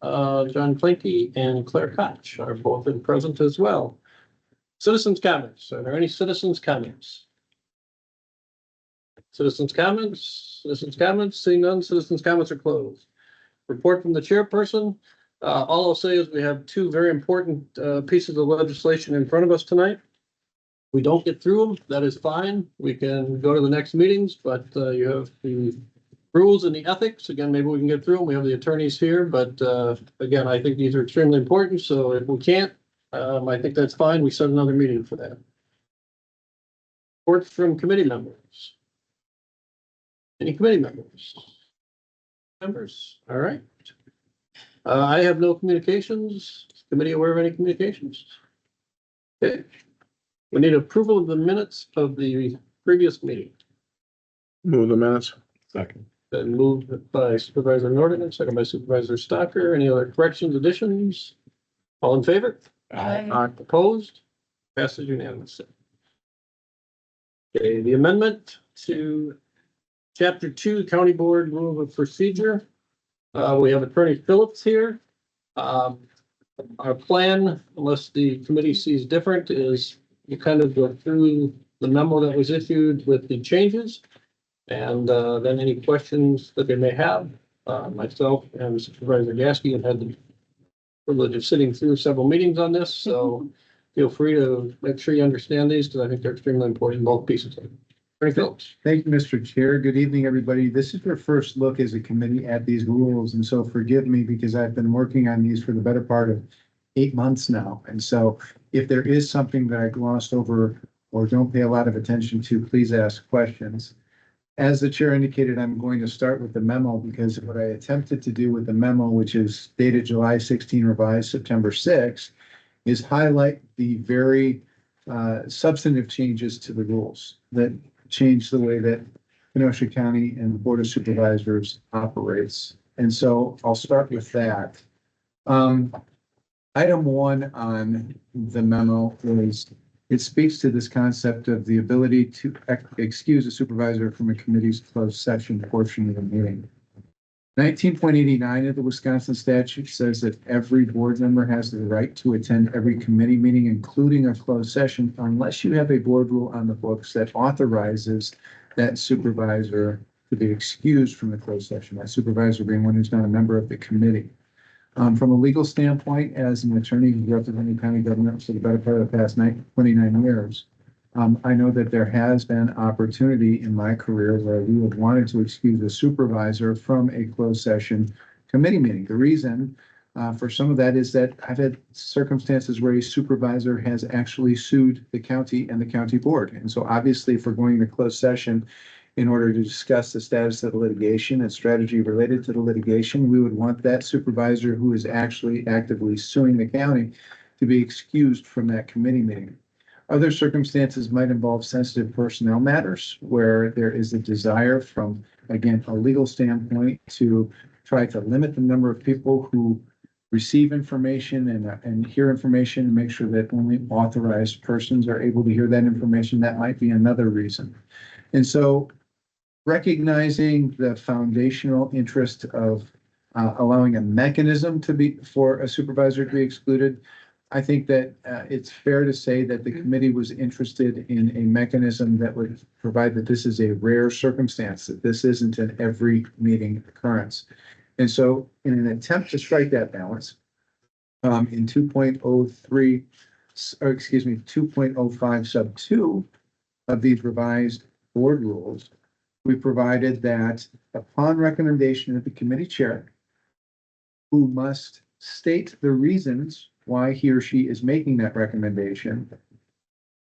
John Clanky and Claire Koch are both in present as well. Citizens' comments. Are there any citizens' comments? Citizens' comments? Citizens' comments? Seeing none, citizens' comments are closed. Report from the chairperson. All I'll say is we have two very important pieces of legislation in front of us tonight. We don't get through them, that is fine. We can go to the next meetings, but you have the rules and the ethics. Again, maybe we can get through them. We have the attorneys here, but again, I think these are extremely important. So if we can't, I think that's fine. We set another meeting for that. Reports from committee members. Any committee members? All right. I have no communications. Is the committee aware of any communications? Okay. We need approval of the minutes of the previous meeting. Move the minutes. Second. Then moved by Supervisor Norton and second by Supervisor Stocker. Any other corrections, additions? All in favor? Aye. Opposed? Passes unanimously. Okay, the amendment to Chapter 2, County Board Rule of Procedure. We have Attorney Phillips here. Our plan, unless the committee sees different, is you kind of go through the memo that was issued with the changes. And then any questions that they may have, myself and Supervisor Gasky have had the privilege of sitting through several meetings on this. So feel free to make sure you understand these because I think they're extremely important, both pieces of it. Attorney Phillips. Thank you, Mr. Chair. Good evening, everybody. This is your first look as a committee at these rules, and so forgive me because I've been working on these for the better part of 8 months now. And so if there is something that I glossed over or don't pay a lot of attention to, please ask questions. As the chair indicated, I'm going to start with the memo because what I attempted to do with the memo, which is dated July 16, revised September 6, is highlight the very substantive changes to the rules that change the way that Kenosha County and the Board of Supervisors operates. And so I'll start with that. Item 1 on the memo is it speaks to this concept of the ability to excuse a supervisor from a committee's closed session portion of the meeting. 19.89 of the Wisconsin statute says that every board member has the right to attend every committee meeting, including a closed session, unless you have a board rule on the books that authorizes that supervisor to be excused from the closed session, that supervisor being one who's not a member of the committee. From a legal standpoint, as an attorney who represented county government for the better part of the past 29 years, I know that there has been opportunity in my career where we have wanted to excuse a supervisor from a closed session committee meeting. The reason for some of that is that I've had circumstances where a supervisor has actually sued the county and the county board. And so obviously if we're going to closed session in order to discuss the status of the litigation and strategy related to the litigation, we would want that supervisor who is actually actively suing the county to be excused from that committee meeting. Other circumstances might involve sensitive personnel matters where there is a desire from, again, a legal standpoint to try to limit the number of people who receive information and hear information and make sure that only authorized persons are able to hear that information. That might be another reason. And so recognizing the foundational interest of allowing a mechanism to be for a supervisor to be excluded, I think that it's fair to say that the committee was interested in a mechanism that would provide that this is a rare circumstance, that this isn't an every meeting occurrence. And so in an attempt to strike that balance, in 2.03, or excuse me, 2.05 sub 2 of these revised board rules, we provided that upon recommendation of the committee chair, who must state the reasons why he or she is making that recommendation,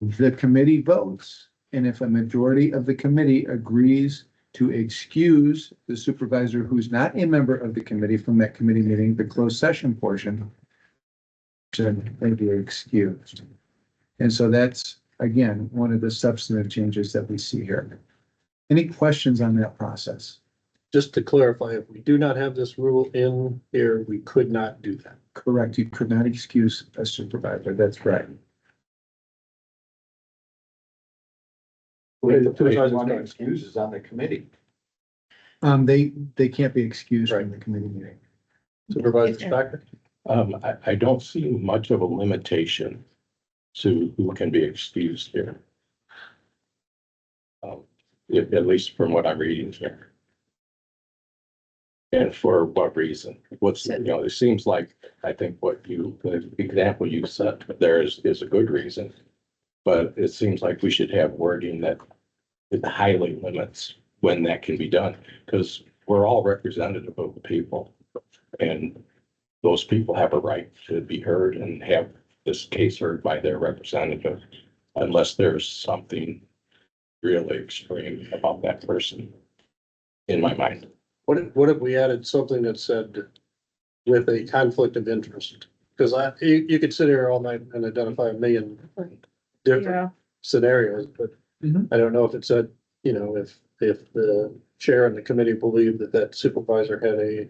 the committee votes. And if a majority of the committee agrees to excuse the supervisor who's not a member of the committee from that committee meeting, the closed session portion, they be excused. And so that's, again, one of the substantive changes that we see here. Any questions on that process? Just to clarify, if we do not have this rule in here, we could not do that. Correct. You could not excuse a supervisor. That's right. Excuses on the committee. They can't be excused from the committee meeting. Supervisor Stocker? I don't see much of a limitation to who can be excused here. At least from what I'm reading here. And for what reason? It seems like, I think the example you set there is a good reason. But it seems like we should have wording that it highly limits when that can be done, because we're all representative of the people. And those people have a right to be heard and have this case heard by their representative, unless there's something really extreme about that person, in my mind. What if we added something that said with a conflict of interest? Because you could sit here all night and identify a million different scenarios, but Mhm. I don't know if it said, if the chair and the committee believe that supervisor had a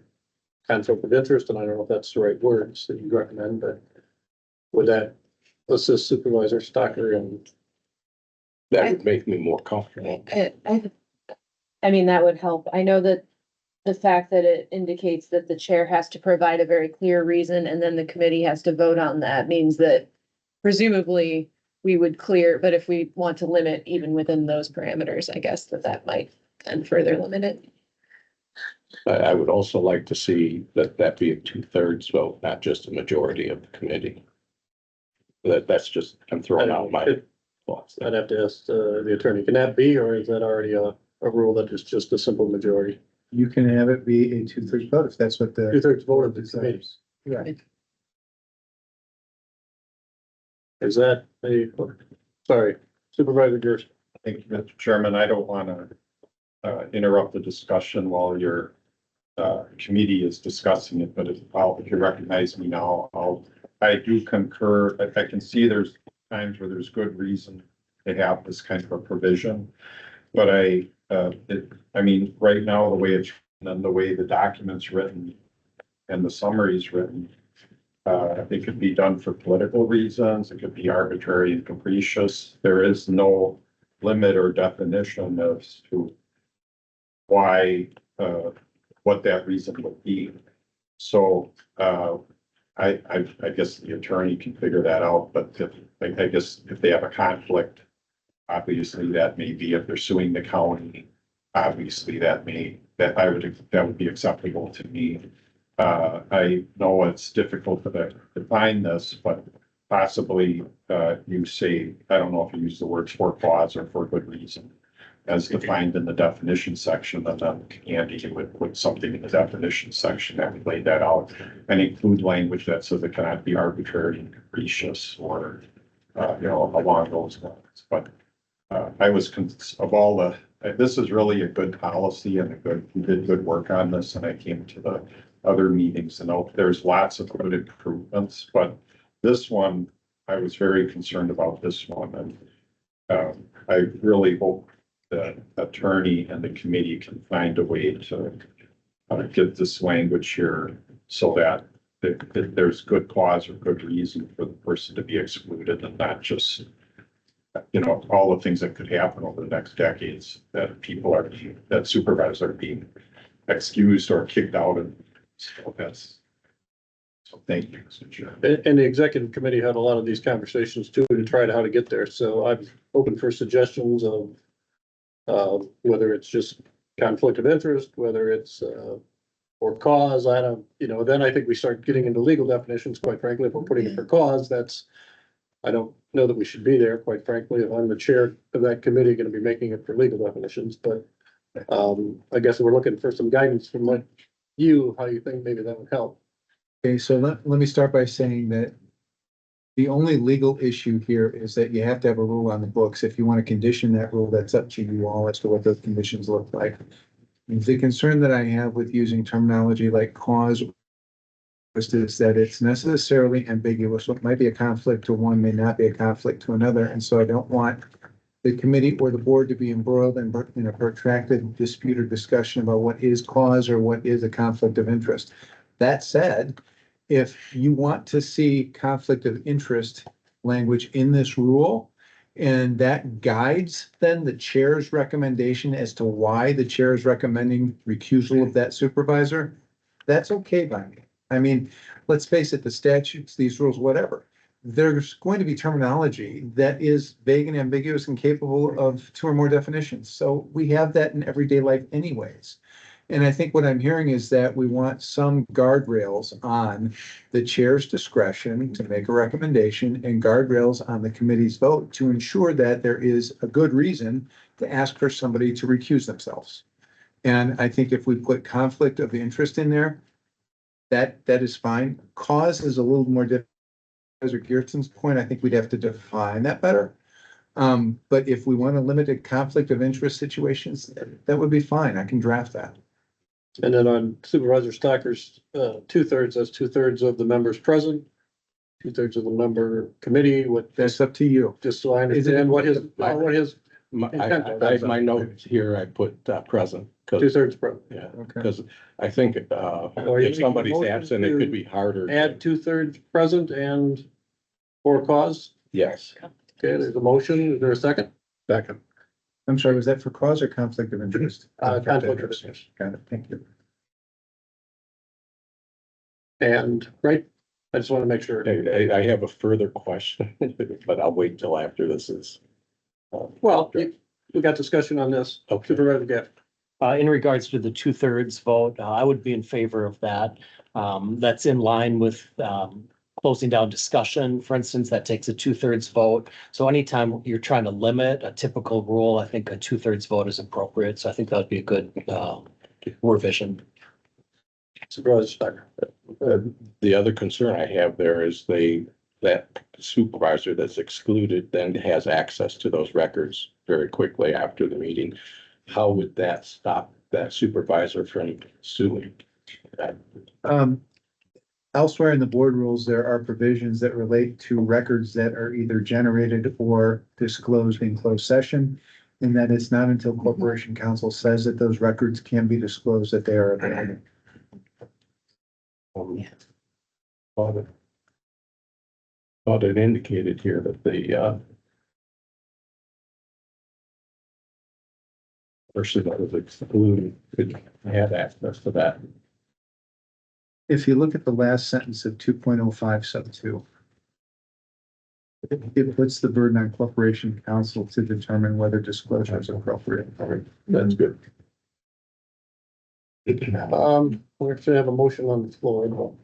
conflict of interest, and I don't know if that's the right words that you recommend, but would that assist Supervisor Stocker and That would make me more comfortable. I mean, that would help. I know that the fact that it indicates that the chair has to provide a very clear reason and then the committee has to vote on that means that presumably we would clear, but if we want to limit even within those parameters, I guess that might then further limit it. I would also like to see that be a 2/3 vote, not just a majority of the committee. That's just, I'm throwing out my thoughts. I'd have to ask the attorney, can that be, or is that already a rule that is just a simple majority? You can have it be a 2/3 vote if that's what the. 2/3 vote of the committee. Right. Is that sorry, Supervisor Gerst? Thank you, Mr. Chairman. I don't want to interrupt the discussion while your committee is discussing it, but if you recognize me now, I do concur. I can see there's times where there's good reason to have this kind of a provision. But I mean, right now, the way it's written and the way the document's written and the summary's written, it could be done for political reasons. It could be arbitrary and capricious. There is no limit or definition as to why, what that reason would be. So, I guess the attorney can figure that out, but I guess if they have a conflict, obviously that may be, if they're suing the county, obviously that would be acceptable to me. I know it's difficult to define this, but possibly, you say, I don't know if you use the words for cause or for good reason, as defined in the definition section, and then Andy would put something in the definition section that would lay that out and include language that says it cannot be arbitrary and capricious or, along those lines. But I was, of all this is really a good policy and we did good work on this, and I came to the other meetings and there's lots of good improvements, but this one, I was very concerned about this one, and I really hope the attorney and the committee can find a way to get this language here so that there's good cause or good reason for the person to be excluded, and not just, all the things that could happen over the next decades that that supervisors are being excused or kicked out. And so thank you, Mr. Chair. And the executive committee had a lot of these conversations too, to try how to get there. So I'm open for suggestions of whether it's just conflict of interest, whether it's for cause. I don't, then I think we start getting into legal definitions, quite frankly. If we're putting it for cause, I don't know that we should be there, quite frankly. If I'm the chair of that committee, going to be making it for legal definitions, but I guess we're looking for some guidance from how you think maybe that would help. Okay, so let me start by saying that the only legal issue here is that you have to have a rule on the books. If you want to condition that rule, that's up to you all as to what those conditions look like. The concern that I have with using terminology like cause is that it's necessarily ambiguous. What might be a conflict to one may not be a conflict to another. And so I don't want the committee or the board to be embroiled in a protracted dispute or discussion about what is cause or what is a conflict of interest. That said, if you want to see conflict of interest language in this rule, and that guides then the chair's recommendation as to why the chair is recommending recusal of that supervisor, that's okay by me. I mean, let's face it, the statutes, these rules, whatever. There's going to be terminology that is vague and ambiguous and capable of two or more definitions. So we have that in everyday life anyways. And I think what I'm hearing is that we want some guardrails on the chair's discretion to make a recommendation and guardrails on the committee's vote to ensure that there is a good reason to ask for somebody to recuse themselves. And I think if we put conflict of interest in there, that is fine. Cause is a little more difficult. As Gerson's point, I think we'd have to define that better. But if we want to limit a conflict of interest situations, that would be fine. I can draft that. And then on Supervisor Stocker's, 2/3, that's 2/3 of the members present, 2/3 of the member committee, That's up to you. just so I understand what his, My notes here, I put present, because, 2/3 present. yeah, Okay. because I think Or you if somebody's make a motion absent, it to could be harder. Add 2/3 present and for cause. Yes, Okay, there's a motion. Is there a second? Second. I'm sorry, was that for cause or conflict of interest? Conflict of interest. Got it. Thank you. And, right, I just want to make sure. I have a further question, but I'll wait till after this is. Well, we got discussion on this. Okay. Supervisor Gaff. In regards to the 2/3 vote, I would be in favor of that. That's in line with, closing down discussion, for instance, that takes a 2/3 vote. So anytime you're trying to limit a typical rule, I think a 2/3 vote is appropriate. So I think that would be a good, revision. Supervisor Stocker. The other concern I have there is that supervisor that's excluded then has access to those records very quickly after the meeting. How would that stop that supervisor from suing? Elsewhere in the board rules, there are provisions that relate to records that are either generated or disclosed in closed session. And that it's not until Corporation Counsel says that those records can be disclosed that they are available. Thought it indicated here that the person that was excluded could have access to that. If you look at the last sentence of 2.05 sub 2, it puts the burden on Corporation Counsel to determine whether disclosure is appropriate. That's good. We actually have a motion on the floor.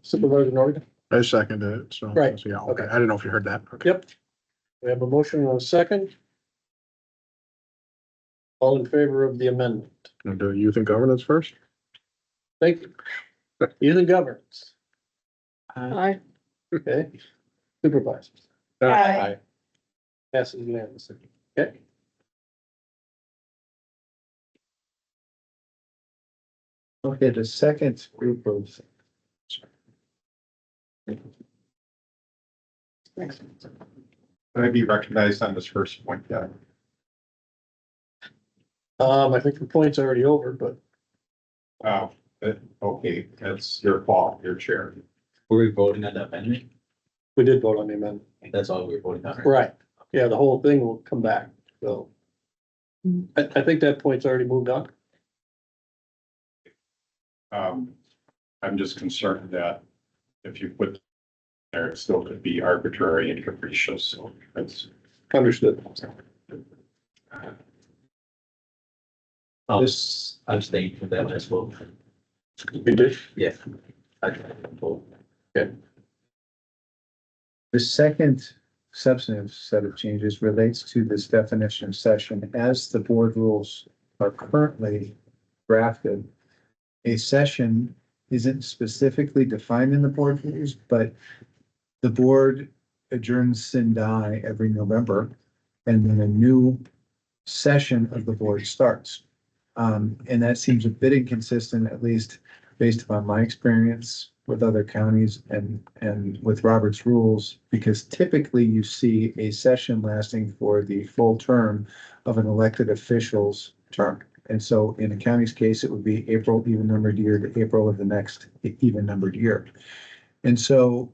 Supervisor Norton. I seconded it, so. Right. Yeah, Okay. okay. I didn't know if you heard that. Okay. Yep. We have a motion and a second. All in favor of the amendment? And do youth and governance first? Thank you. Youth and governance. Aye. Okay. Supervisors. Aye. Passes unanimously. Okay. Okay, the second group of Can I be recognized on this first point yet? I think the point's already over, but Okay, that's your fault, your chair. Were we voting on that amendment? we did vote on the amendment. That's all we were voting on. Right. Yeah, the whole thing will come back, so. I think that point's already moved on. I'm just concerned that if you put there, it still could be arbitrary and capricious, so that's. Understood. Oh, this, I'm staying for that as well. You did? Yeah. the second substantive set of changes relates to this definition of session. As the board rules are currently drafted, a session isn't specifically defined in the board rules, but the board adjourns sin die every November, and then a new session of the board starts. And that seems a bit inconsistent, at least based upon my experience with other counties and with Robert's rules, because typically you see a session lasting for the full term of an elected official's term. And so in a county's case, it would be April even numbered year to April of the next even numbered year. And so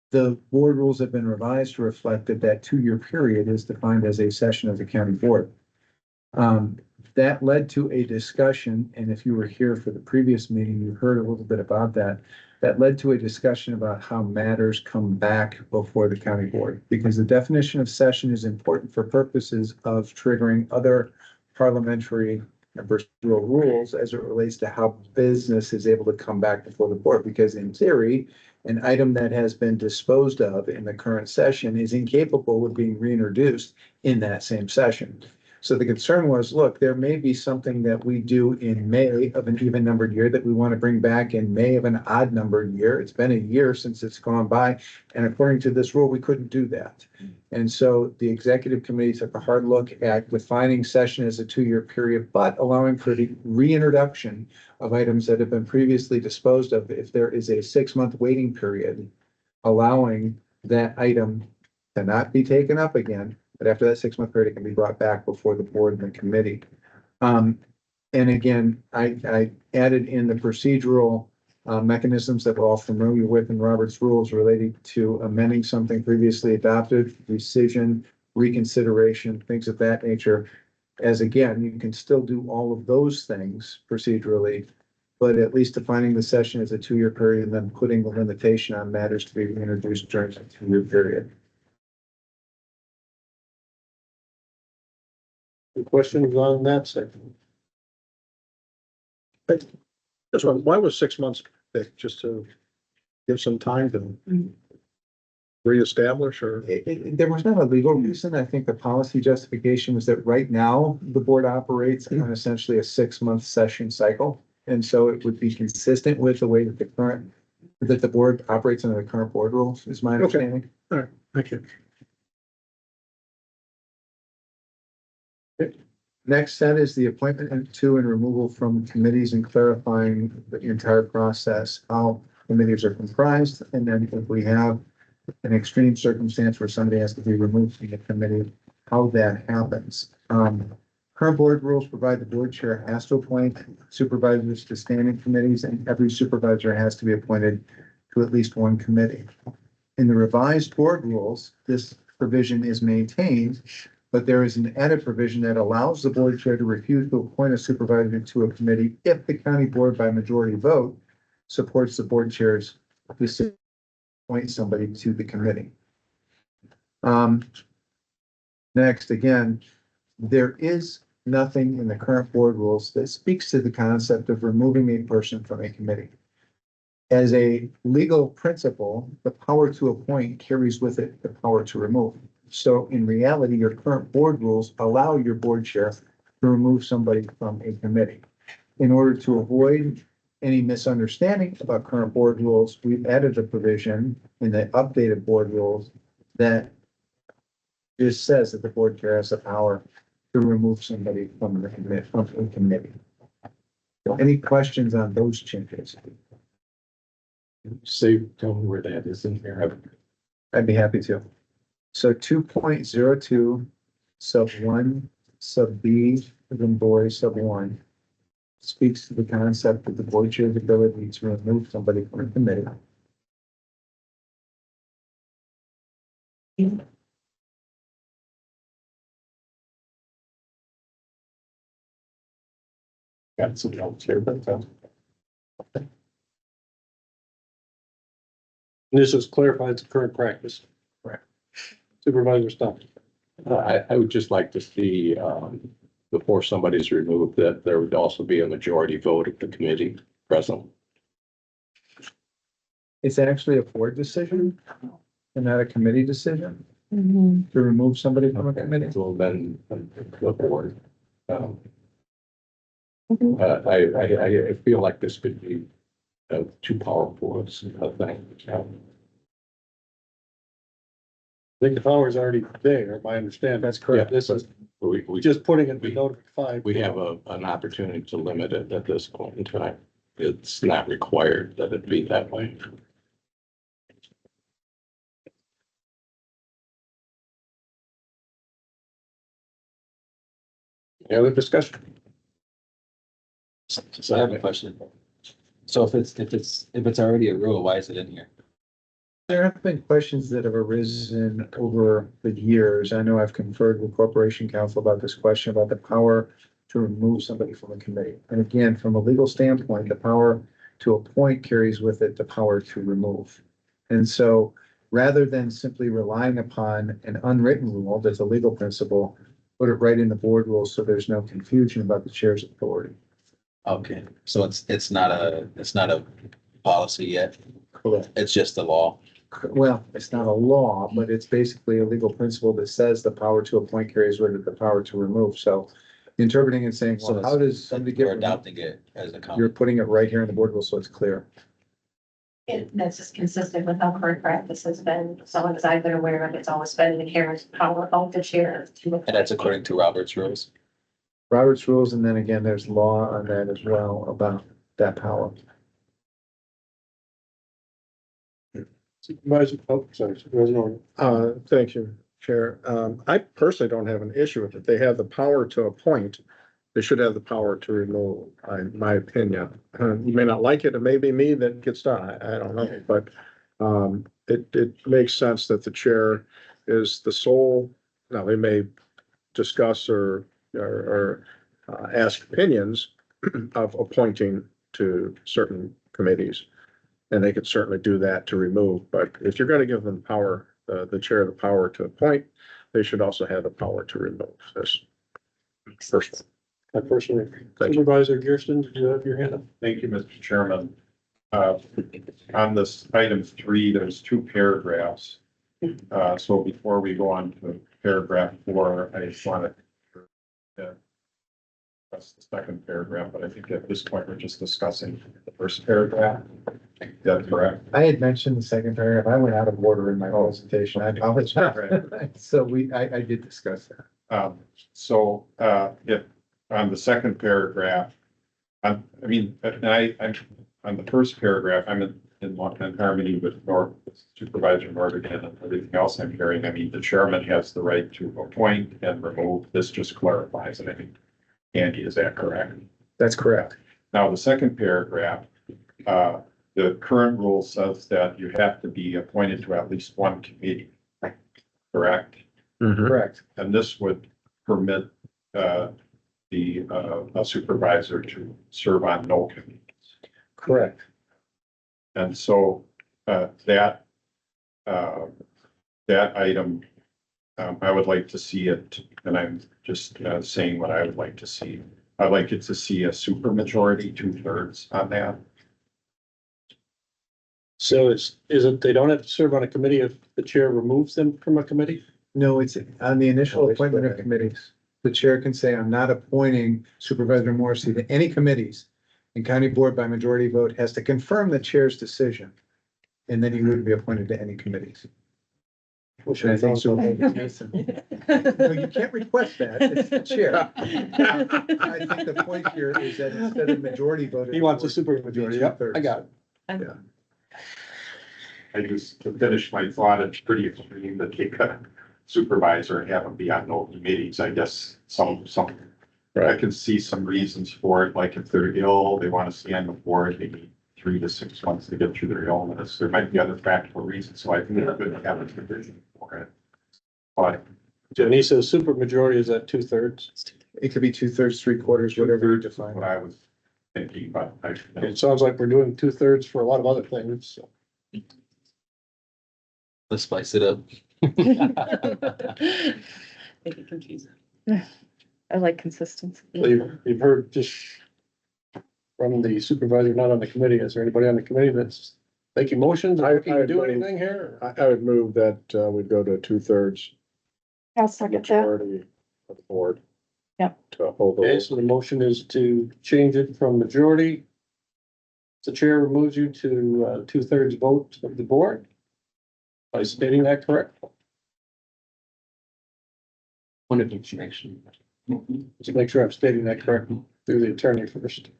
the board rules have been revised to reflect that that 2-year period is defined as a session of the county board. That led to a discussion, and if you were here for the previous meeting, you heard a little bit about that. That led to a discussion about how matters come back before the county board, because the definition of session is important for purposes of triggering other parliamentary and procedural rules as it relates to how business is able to come back before the board, because in theory, an item that has been disposed of in the current session is incapable of being reintroduced in that same session. So the concern was, look, there may be something that we do in May of an even numbered year that we want to bring back in May of an odd numbered year. It's been a year since it's gone by. And according to this rule, we couldn't do that. And so the executive committee took a hard look at defining session as a 2-year period, but allowing for the reintroduction of items that have been previously disposed of if there is a 6-month waiting period, allowing that item to not be taken up again. But after that 6-month period, it can be brought back before the board and the committee. And again, I added in the procedural mechanisms that we're all familiar with in Robert's rules relating to amending something previously adopted, rescission, reconsideration, things of that nature. As again, you can still do all of those things procedurally, but at least defining the session as a 2-year period and then putting the limitation on matters to be introduced during that 2-year period. Any questions on that section? Just why was 6 months picked? Just to give some time to reestablish or? There was not a legal reason. I think the policy justification was that right now the board operates on essentially a 6-month session cycle. And so it would be consistent with the way that the board operates under the current board rules, is my understanding. All right, thank you. Next set is the appointment to and removal from committees and clarifying the entire process, how committees are comprised. And then if we have an extreme circumstance where somebody has to be removed from the committee, how that happens. Current board rules provide the board chair has to appoint supervisors to standing committees, and every supervisor has to be appointed to at least one committee. In the revised board rules, this provision is maintained, but there is an added provision that allows the board chair to refuse to appoint a supervisor to a committee if the county board by majority vote supports the board chair's decision to appoint somebody to the committee. Next, again, there is nothing in the current board rules that speaks to the concept of removing a person from a committee. As a legal principle, the power to appoint carries with it the power to remove. So in reality, your current board rules allow your board chair to remove somebody from a committee. In order to avoid any misunderstanding about current board rules, we've added a provision in the updated board rules that just says that the board chair has the power to remove somebody from the committee. So any questions on those changes? Tell me where that is in here. I'd be happy to. So 2.02 sub 1 sub B then boy sub 1 speaks to the concept of the board chair's ability to remove somebody from a committee. Got some notes here, but This just clarifies the current practice. Correct. Supervisor Stump. I would just like to see, before somebody's removed, that there would also be a majority vote of the committee present. It's actually a board decision and not a committee decision Mhm. to remove somebody from a committee. So then the board. I feel like this could be too powerful of a thing. I think the power is already there, my understanding. That's correct. This is We just putting it in notified. we have an opportunity to limit it at this point in time. It's not required that it be that way. Any other discussion? So I have a question. So if it's already a rule, why is it in here? There have been questions that have arisen over the years. I know I've conferred with Corporation Counsel about this question about the power to remove somebody from a committee. And again, from a legal standpoint, the power to appoint carries with it the power to remove. And so rather than simply relying upon an unwritten rule that's a legal principle, put it right in the board rules so there's no confusion about the chair's authority. Okay, so it's not a policy yet. Correct. It's just the law. Well, it's not a law, but it's basically a legal principle that says the power to appoint carries with it the power to remove. So interpreting and saying, So well, how does somebody get We're removed? adopting it as a You're common. putting it right here in the board rule, so it's clear. That's just consistent with how current practice has been. So long as I've been aware of, it's always been an inherent power of the chair. And that's according to Robert's rules. Robert's rules, and then again, there's law on that as well about that power. Supervisor, oh, sorry, Supervisor Norman. Thank you, Chair. I personally don't have an issue with it. They have the power to appoint. They should have the power to remove, in my opinion. You may not like it. It may be me that gets done. I don't know, but it makes sense that the chair is the sole. Now, they may discuss or ask opinions of appointing to certain committees. And they could certainly do that to remove, but if you're gonna give them power, the chair the power to appoint, they should also have the power to remove this. Personally. I personally agree. Thank you. Supervisor Gearston, did you have your hand up? Thank you, Mr. Chairman. On this item 3, there's 2 paragraphs. So before we go on to paragraph 4, I just want to that's the second paragraph, but I think at this point, we're just discussing the first paragraph. Is that correct? I had mentioned the second paragraph. I went out of order in my presentation. I apologize. So I did discuss that. So if on the second paragraph, I'm on the first paragraph, I'm in harmony with Supervisor Nordigan and everything else I'm hearing. I mean, the chairman has the right to appoint and remove. This just clarifies it. I mean, Andy, is that correct? That's correct. Now, the second paragraph, the current rule says that you have to be appointed to at least one committee, correct? Correct. And this would permit a supervisor to serve on no committees. Correct. And so that item, I would like to see it, and I'm just saying what I would like to see. I'd like it to see a supermajority, 2/3 on that. So is it, they don't have to serve on a committee if the chair removes them from a committee? No, it's on the initial appointment of committees. The chair can say, I'm not appointing Supervisor Morrissey to any committees. And county board by majority vote has to confirm the chair's decision. And then he wouldn't be appointed to any committees. Which I think so. No, you can't request that. It's the chair. I think the point here is that instead of majority vote. He wants a super majority. Yep, I got it. I just, to finish my thought, it's pretty extreme to take a supervisor and have him be on no committees. I guess I can see some reasons for it, like if they're ill, they want to stay on the board, they need 3 to 6 months to get through their illness. There might be other practical reasons, so I think it's good to have a provision for it. But And he says super majority is at 2/3. It could be 2/3, 3/4, whatever you define. what I was thinking, but It sounds like we're doing 2/3 for a lot of other things, so. Let's spice it up. Make it confusing. I like consistency. So you've heard just from the supervisor, not on the committee. Is there anybody on the committee that's making motions or looking to do anything here? I would move that we'd go to 2/3 I'll second that. majority of the board. Yep. To uphold the Okay, rules. so the motion is to change it from majority. The chair removes you to 2/3 vote of the board. By stating that correct? One of each nation. Just make sure I'm stating that correct through the attorney first.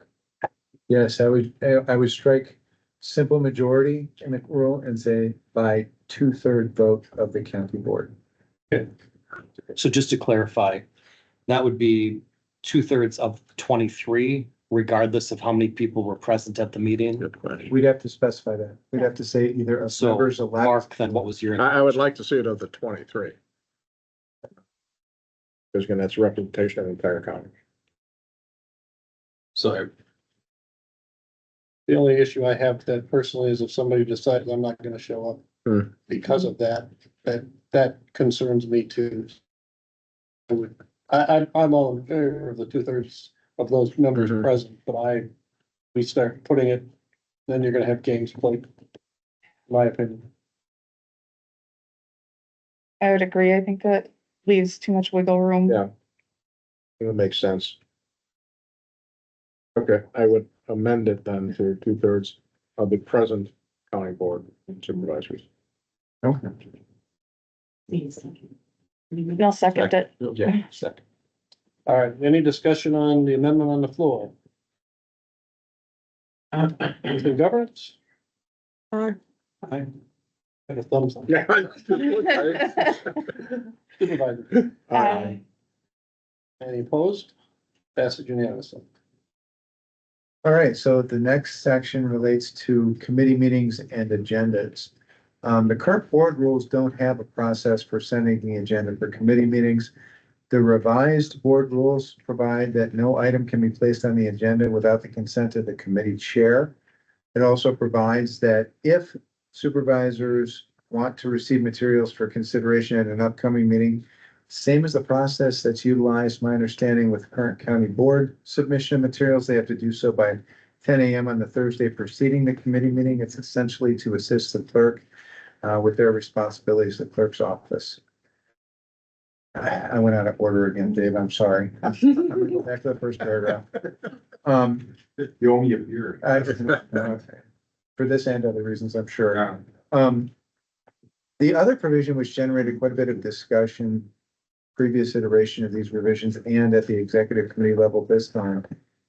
Yes, I would strike simple majority in the rule and say by 2/3 vote of the county board. So just to clarify, that would be 2/3 of 23, regardless of how many people were present at the meeting. Good question. We'd have to specify that. We'd have to say either of So members elect. Mark, then what was your? I would like to see it of the 23. Because again, that's representation of the entire county. So The only issue I have with that personally is if somebody decides I'm not gonna show up Hmm. because of that, that concerns me too. I'm all in favor of the 2/3 of those members Mhm. present, but we start putting it, then you're gonna have games played. In my opinion. I would agree. I think that leaves too much wiggle room. Yeah. It makes sense. Okay, I would amend it then to 2/3 of the present county board supervisors. Okay. And I'll second it. yeah, second. All right, any discussion on the amendment on the floor? Anything governance? Aye. Got a thumbs up. Yeah. Supervisor, Aye. any opposed? Passage unanimously. All right, so the next section relates to committee meetings and agendas. The current board rules don't have a process for sending the agenda for committee meetings. The revised board rules provide that no item can be placed on the agenda without the consent of the committee chair. It also provides that if supervisors want to receive materials for consideration at an upcoming meeting, same as the process that's utilized, my understanding with current county board submission of materials, they have to do so by 10 a.m. on the Thursday preceding the committee meeting. It's essentially to assist the clerk with their responsibilities, the clerk's office. I went out of order again, Dave, I'm sorry. I'm gonna go back to the first paragraph. You owe me a beer. For this and other reasons, I'm sure. The other provision which generated quite a bit of discussion, previous iteration of these revisions and at the executive committee level this time,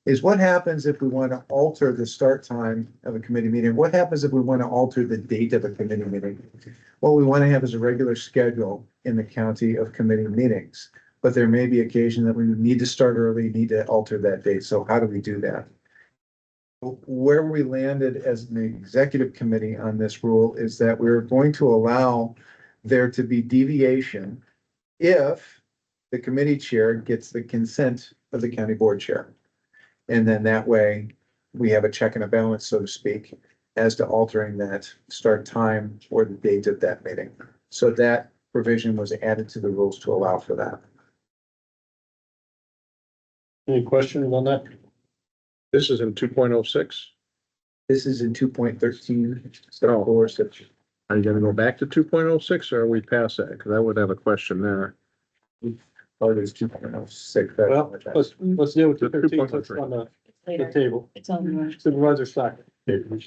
is what happens if we want to alter the start time of a committee meeting? What happens if we want to alter the date of a committee meeting? What we want to have is a regular schedule in the county of committee meetings, but there may be occasion that we need to start early, need to alter that date. So how do we do that? Where we landed as an executive committee on this rule is that we're going to allow there to be deviation if the committee chair gets the consent of the county board chair. And then that way we have a check and a balance, so to speak, as to altering that start time or the date of that meeting. So that provision was added to the rules to allow for that. Any questions on that? This is in 2.06. This is in 2.13. Oh. Are you gonna go back to 2.06 or are we past that? Cause I would have a question there. Oh, there's 2.06. Well, let's deal with the The 13th 2.03. on the table. It's on Supervisor Stockton.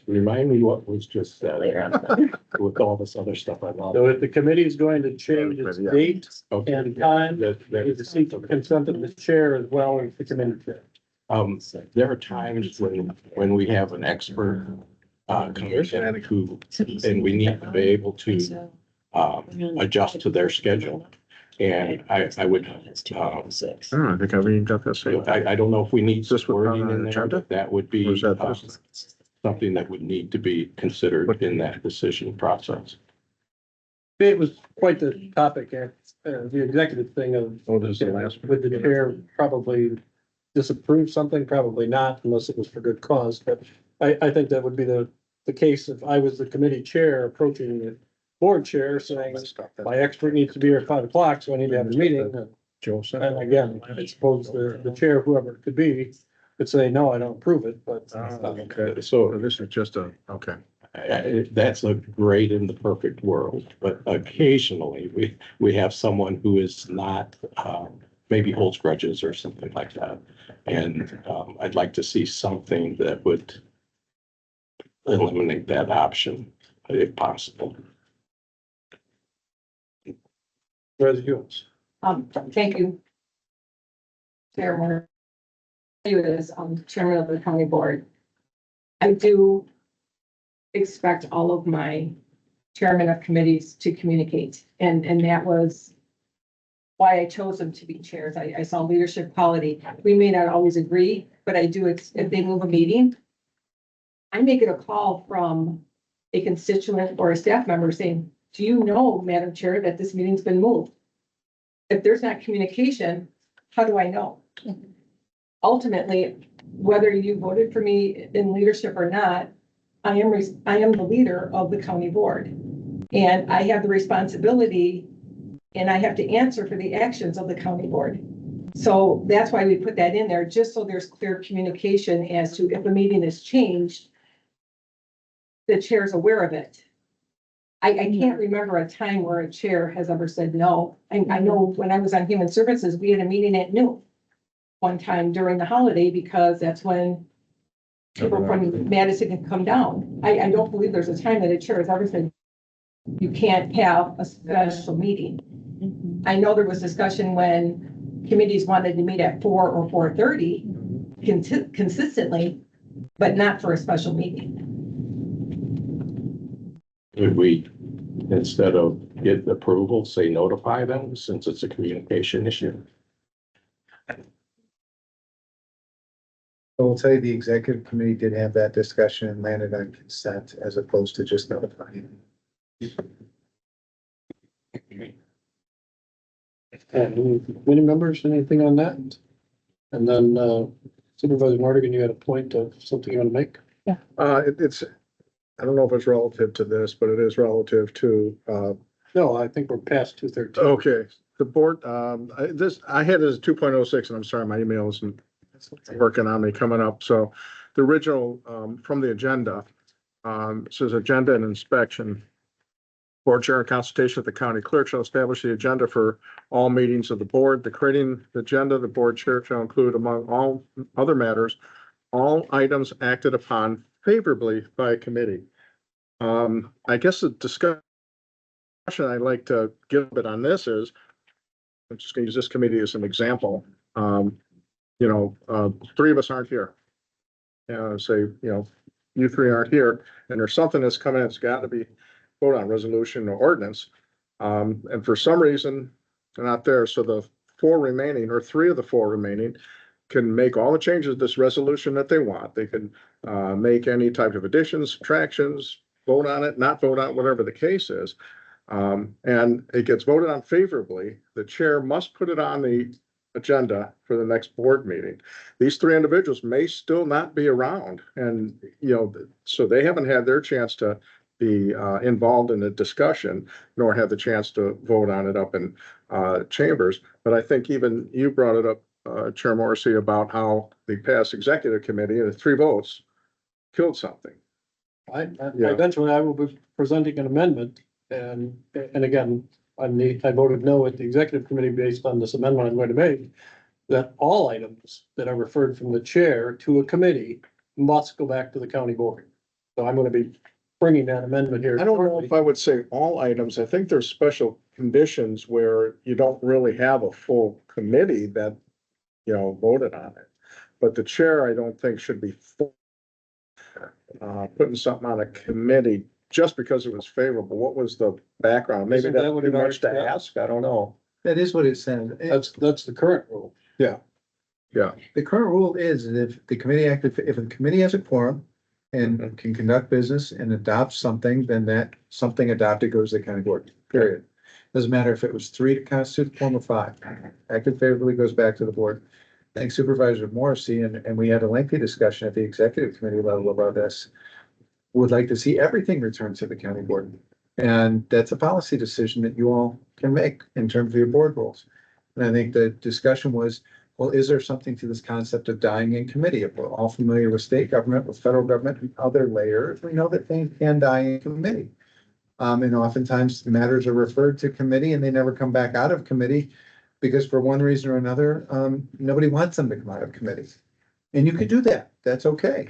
Remind me what was just said later on. with all this other stuff I love. So if the committee is going to change its Yeah. date Okay. and time, That- with the seat consent of the chair as well as the committee chair. There are times when we have an expert, come in who, and we need to be able to, adjust to their schedule. And I would, I think I've even got that same. I don't know if we need Is this what wording on our in there, agenda? but that would Or be, is that this? something that would need to be considered in that decision process. It was quite the topic at the executive thing of, Oh, this is the last one. would the chair probably disapprove something? Probably not, unless it was for good cause, but I think that would be the case if I was the committee chair approaching the board chair saying, my expert needs to be here at 5 o'clock, so I need to have a meeting. Joe said. And again, I suppose the chair, whoever it could be, could say, no, I don't approve it, but. Okay, So so this is just okay. that's a great in the perfect world, but occasionally we have someone who is not, maybe holds grudges or something like that. And, I'd like to see something that would eliminate that option if possible. Where's yours? Thank you. Chair Warner. You as chairman of the county board. I do expect all of my chairmen of committees to communicate, and that was why I chose them to be chairs. I saw leadership quality. We may not always agree, but I do, if they move a meeting, I make it a call from a constituent or a staff member saying, do you know, Madam Chair, that this meeting's been moved? If there's not communication, how do I know? Ultimately, whether you voted for me in leadership or not, I am the leader of the county board. And I have the responsibility and I have to answer for the actions of the county board. So that's why we put that in there, just so there's clear communication as to if a meeting is changed, the chair's aware of it. I can't remember a time where a chair has ever said no. I know when I was on Human Services, we had a meeting at noon one time during the holiday because that's when people from Madison can come down. I don't believe there's a time that a chair has ever said you can't have a special meeting. I know there was discussion when committees wanted to meet at 4 or 4:30 consistently, but not for a special meeting. Would we, instead of get approval, say notify them since it's a communication issue? I will tell you, the executive committee did have that discussion and landed on consent as opposed to just notifying. Any members, anything on that? And then Supervisor Mardigan, you had a point of something you want to make? It's, I don't know if it's relative to this, but it is relative to, No, I think we're past 2:13. okay, the board, I had it as 2.06, and I'm sorry, my email isn't working on me coming up. So the original, from the agenda, says agenda and inspection. Board chair in consultation with the county clerk shall establish the agenda for all meetings of the board. The creating the agenda, the board chair shall include among all other matters, all items acted upon favorably by a committee. I guess the discussion I'd like to give a bit on this is, I'm just gonna use this committee as an example. Three of us aren't here. Say, you three aren't here, and there's something that's coming, it's got to be vote on resolution or ordinance. And for some reason, they're not there. So the four remaining, or three of the four remaining, can make all the changes to this resolution that they want. They can make any type of additions, subtractions, vote on it, not vote on it, whatever the case is. And it gets voted on favorably. The chair must put it on the agenda for the next board meeting. These three individuals may still not be around, and so they haven't had their chance to be involved in the discussion, nor have the chance to vote on it up in chambers. But I think even you brought it up, Chair Morrissey, about how the past executive committee, the 3 votes, killed something. Eventually I will be presenting an amendment, and again, I voted no at the executive committee based on this amendment I'm going to make, that all items that are referred from the chair to a committee must go back to the county board. So I'm going to be bringing that amendment here. I don't know if I would say all items. I think there's special conditions where you don't really have a full committee that, voted on it. But the chair, I don't think should be putting something on a committee just because it was favorable. What was the background? Maybe Isn't that that's what too it much to already said? ask. I don't know. That is what it said. That's the current rule. The current rule is that if the committee has a quorum and can conduct business and adopt something, then that something adopted goes to the county board, period. Doesn't matter if it was 3 to constitute the quorum or 5. Acted favorably goes back to the board. Thanks Supervisor Morrissey, and we had a lengthy discussion at the executive committee level about this. Would like to see everything returned to the county board. And that's a policy decision that you all can make in terms of your board rules. And I think the discussion was, well, is there something to this concept of dying in committee? If we're all familiar with state government, with federal government and other layers, we know that things can die in committee. And oftentimes matters are referred to committee and they never come back out of committee because for one reason or another, nobody wants them to come out of committee. And you could do that. That's okay.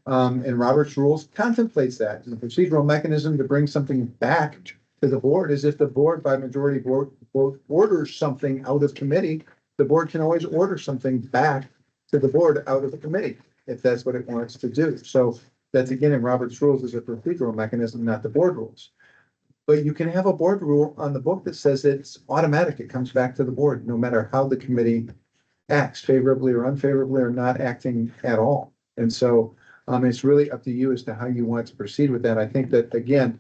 And Robert's rules contemplates that. And the procedural mechanism to bring something back to the board is if the board by majority vote orders something out of committee, the board can always order something back to the board out of the committee if that's what it wants to do. So that's again in Robert's rules is a procedural mechanism, not the board rules. But you can have a board rule on the book that says it's automatic. It comes back to the board, no matter how the committee acts favorably or unfavorably or not acting at all. And so it's really up to you as to how you want to proceed with that. I think that, again,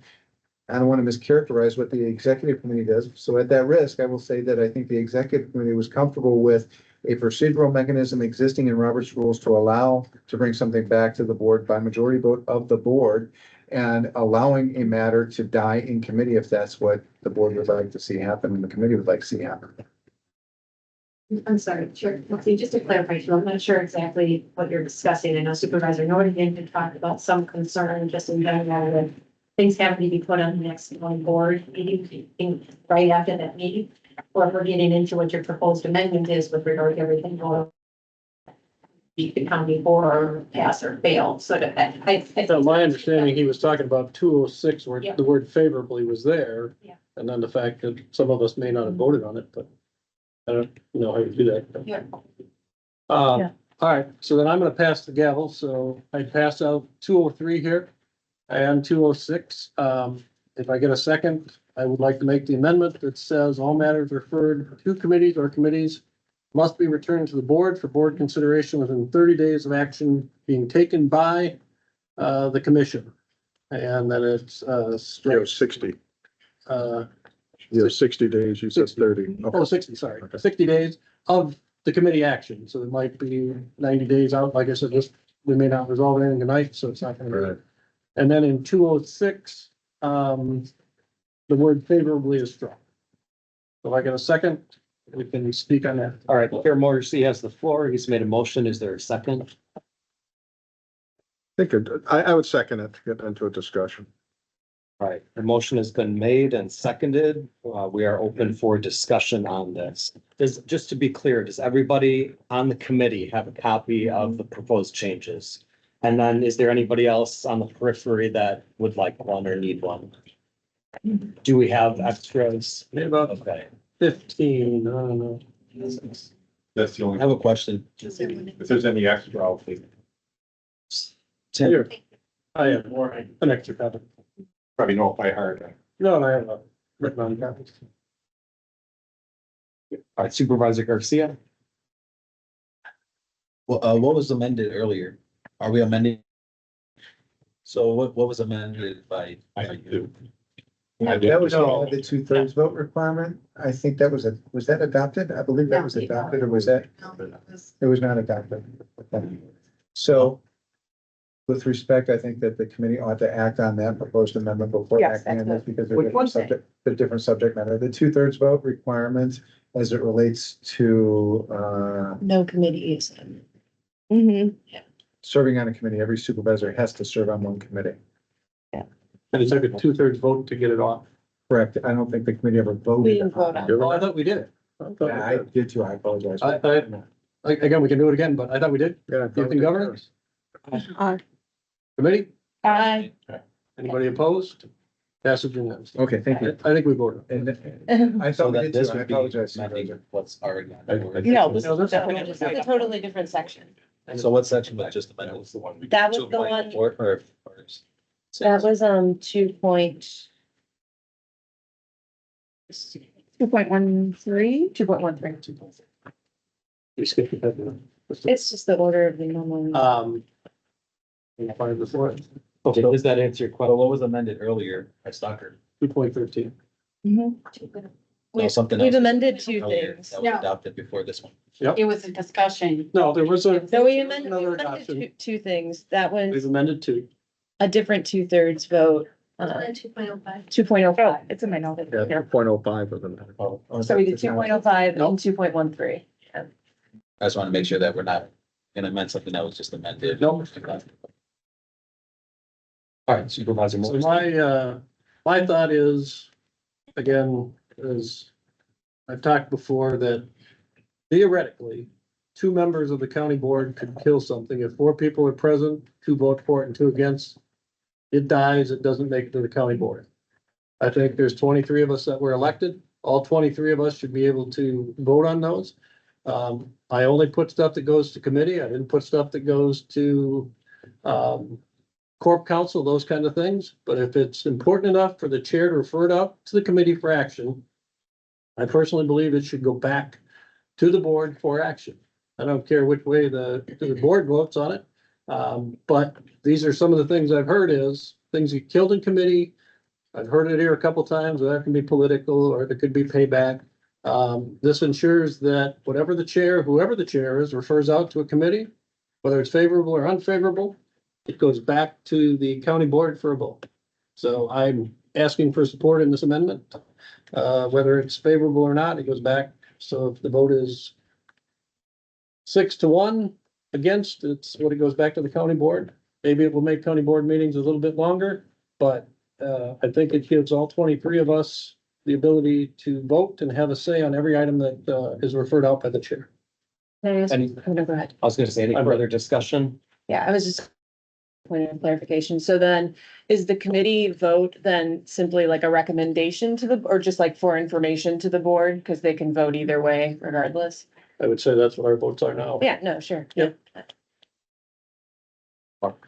I don't want to mischaracterize what the executive committee does. So at that risk, I will say that I think the executive committee was comfortable with a procedural mechanism existing in Robert's rules to allow to bring something back to the board by majority vote of the board and allowing a matter to die in committee if that's what the board would like to see happen and the committee would like to see happen. I'm sorry, sure. See, just to clarify, I'm not sure exactly what you're discussing. I know Supervisor Norton had talked about some concern just in general that things have to be put on the next one board meeting right after that meeting. Or if we're getting into what your proposed amendment is with regard to everything going. You can come before pass or fail, so that I. So my understanding, he was talking about 206 where Yeah. the word favorably was there. Yeah. And then the fact that some of us may not have voted on it, but I don't know how you do that. Yeah. All right, so then I'm gonna pass the gavel, so I pass out 203 here and 206. If I get a second, I would like to make the amendment that says all matters referred to committees or committees must be returned to the board for board consideration within 30 days of action being taken by the commission. And then it's You have 60. uh, You have 60 days. You said 30. Okay. 60, sorry, 60 days of the committee action. So it might be 90 days out. Like I said, this, we may not resolve anything tonight, so it's not gonna be. Right. And then in 206, the word favorably is struck. So if I get a second, we can speak on that. All right, Chair Morrissey has the floor. He's made a motion. Is there a second? I would second it to get into a discussion. All right, the motion has been made and seconded. We are open for discussion on this. Just to be clear, does everybody on the committee have a copy of the proposed changes? And then is there anybody else on the periphery that would like one or need one? Do we have extras? About Okay. 15, I don't know. That's the I only, have a question. if there's any extra, I'll take it. Here, I have more, an extra copy. Probably know it by heart. No, I have a written on copies. All right, Supervisor Garcia? Well, what was amended earlier? Are we amending? So what was amended by you? That was the 2/3 vote requirement. I think that was that adopted? I believe that was adopted, or was that? It was not adopted. Okay. So with respect, I think that the committee ought to act on that proposed amendment before Yes, acting on this because Which one? they're different subject matter. The 2/3 vote requirement as it relates to No committees. Mm-hmm. serving on a committee. Every supervisor has to serve on one committee. And it took a 2/3 vote to get it off. Correct. I don't think the committee ever We voted. didn't vote on it. Oh, I thought we did it. I thought we Yeah, I did. did too. I apologize. Like, again, we can do it again, but I thought we did. Yeah. Youth and governance committee, Aye. anybody opposed? Passage unanimous. Okay, thank you. I think we voted. And I So thought we that did this too. I would be apologize. amending what's already on I- the board. No, this No, is that's- This is a totally different section. So what section was just amended? was the one we. That was the one, Or that was, 2.13. 2.13. 2.13. We skipped it. It's just the order of the normal. Find the floor. Does that answer your Well, question? what was amended earlier by Stocker? 2.13. Mhm. No, something We've else. amended two Earlier things. That was No. adopted before this one. It was a discussion. No, there was a. So we amended Another adoption. two things. That We've was amended two. a different 2/3 vote, 2.05. 2.05. It's in my notes. Yeah, 2.05 of them. So we did 2.05 and 2.13. I just want to make sure that we're not gonna amend something that was just amended. Nope. All right, Supervisor So Morrissey. my thought is, again, is I've talked before that theoretically, two members of the county board could kill something. If 4 people are present, 2 vote for it and 2 against, it dies, it doesn't make it to the county board. I think there's 23 of us that were elected. All 23 of us should be able to vote on those. I only put stuff that goes to committee. I didn't put stuff that goes to, corp council, those kind of things. But if it's important enough for the chair to refer it up to the committee for action, I personally believe it should go back to the board for action. I don't care which way the board votes on it. But these are some of the things I've heard is things get killed in committee. I've heard it here a couple times, that can be political or there could be payback. This ensures that whatever the chair, whoever the chair is, refers out to a committee, whether it's favorable or unfavorable, it goes back to the county board for a vote. So I'm asking for support in this amendment. Whether it's favorable or not, it goes back. So if the vote is 6-1 against, it's what it goes back to the county board. Maybe it will make county board meetings a little bit longer, but I think it gives all 23 of us the ability to vote and have a say on every item that is referred out by the chair. Can I ask- Any- oh, no, go ahead. I was gonna say, any further discussion? Yeah, I was just point of clarification. So then is the committee vote then simply like a recommendation to the, or just like for information to the board? Because they can vote either way regardless. I would say that's what our votes are now. Yeah, no, sure. Yep. Well,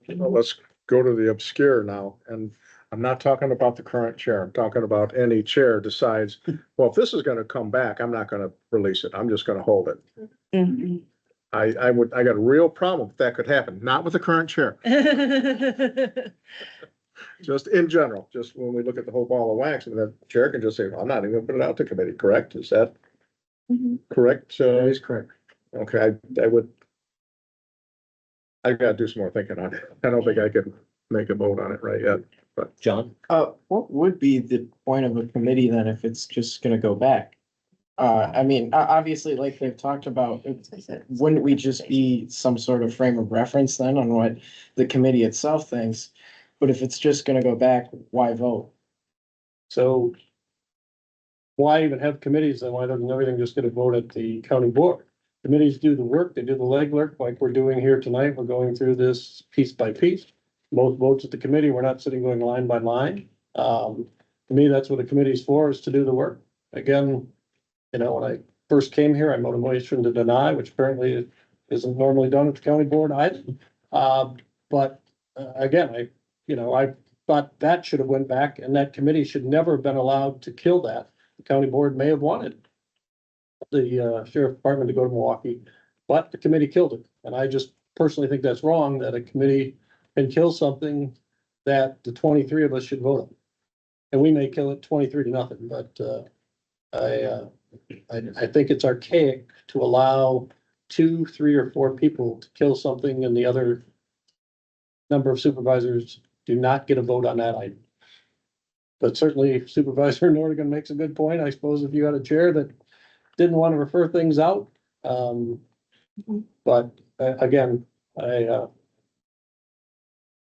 let's go to the obscure now, and I'm not talking about the current chair, I'm talking about any chair decides, well, if this is gonna come back, I'm not gonna release it, I'm just gonna hold it. Mhm. I got a real problem if that could happen, not with the current chair, just in general, just when we look at the whole ball of wax, and the chair can just say, well, I'm not even gonna put it out to committee, correct? Is that Mhm. correct? That is correct. Okay, I gotta do some more thinking on it. I don't think I can make a vote on it right yet. John? What would be the point of a committee then if it's just gonna go back? I mean, obviously, like they've talked about, wouldn't we just be some sort of frame of reference then on what the committee itself thinks? But if it's just gonna go back, why vote? So why even have committees? Then why doesn't everything just get a vote at the county board? Committees do the work, they do the legwork like we're doing here tonight. We're going through this piece by piece. Most votes at the committee, we're not sitting going line by line. To me, that's what a committee is for, is to do the work. Again, you know, when I first came here, I made a motion to deny, which apparently isn't normally done at the county board either. But again, I thought that should have went back, and that committee should never have been allowed to kill that. The county board may have wanted the sheriff department to go to Milwaukee, but the committee killed it. And I just personally think that's wrong, that a committee can kill something that the 23 of us should vote on. And we may kill it 23-0, but I think it's archaic to allow 2, 3, or 4 people to kill something and the other number of supervisors do not get a vote on that item. But certainly Supervisor Nordigan makes a good point. I suppose if you had a chair that didn't want to refer things out. But again,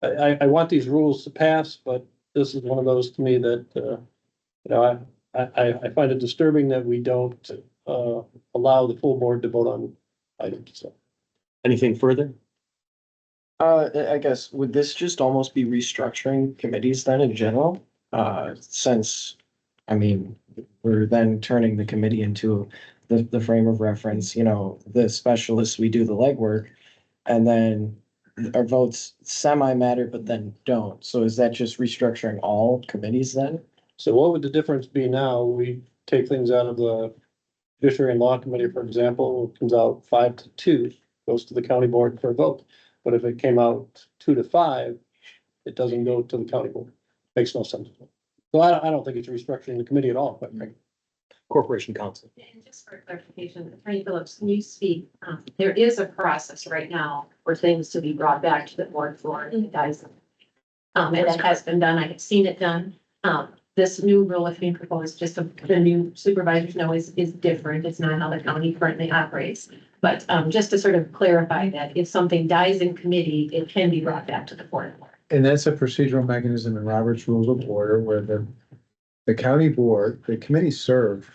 I want these rules to pass, but this is one of those to me that, I find it disturbing that we don't, allow the full board to vote on items. So. Anything further? I guess, would this just almost be restructuring committees then in general? Since, I mean, we're then turning the committee into the frame of reference, the specialists, we do the legwork. And then our votes semi-matter, but then don't. So is that just restructuring all committees then? So what would the difference be now? We take things out of the Judiciary and Law Committee, for example, it comes out 5-2, goes to the county board for a vote. But if it came out 2-5, it doesn't go to the county board. Makes no sense. So I don't think it's restructuring the committee at all, quite frankly. Corporation Counsel. And just for clarification, Attorney Phillips, when you speak, there is a process right now for things to be brought back to the board for and guys. And that has been done. I have seen it done. This new rule that's being proposed, just so the new supervisors know, is different. It's not how the county currently operates. But just to sort of clarify that if something dies in committee, it can be brought back to the board. And that's a procedural mechanism in Robert's Rules of Order where the county board, the committees serve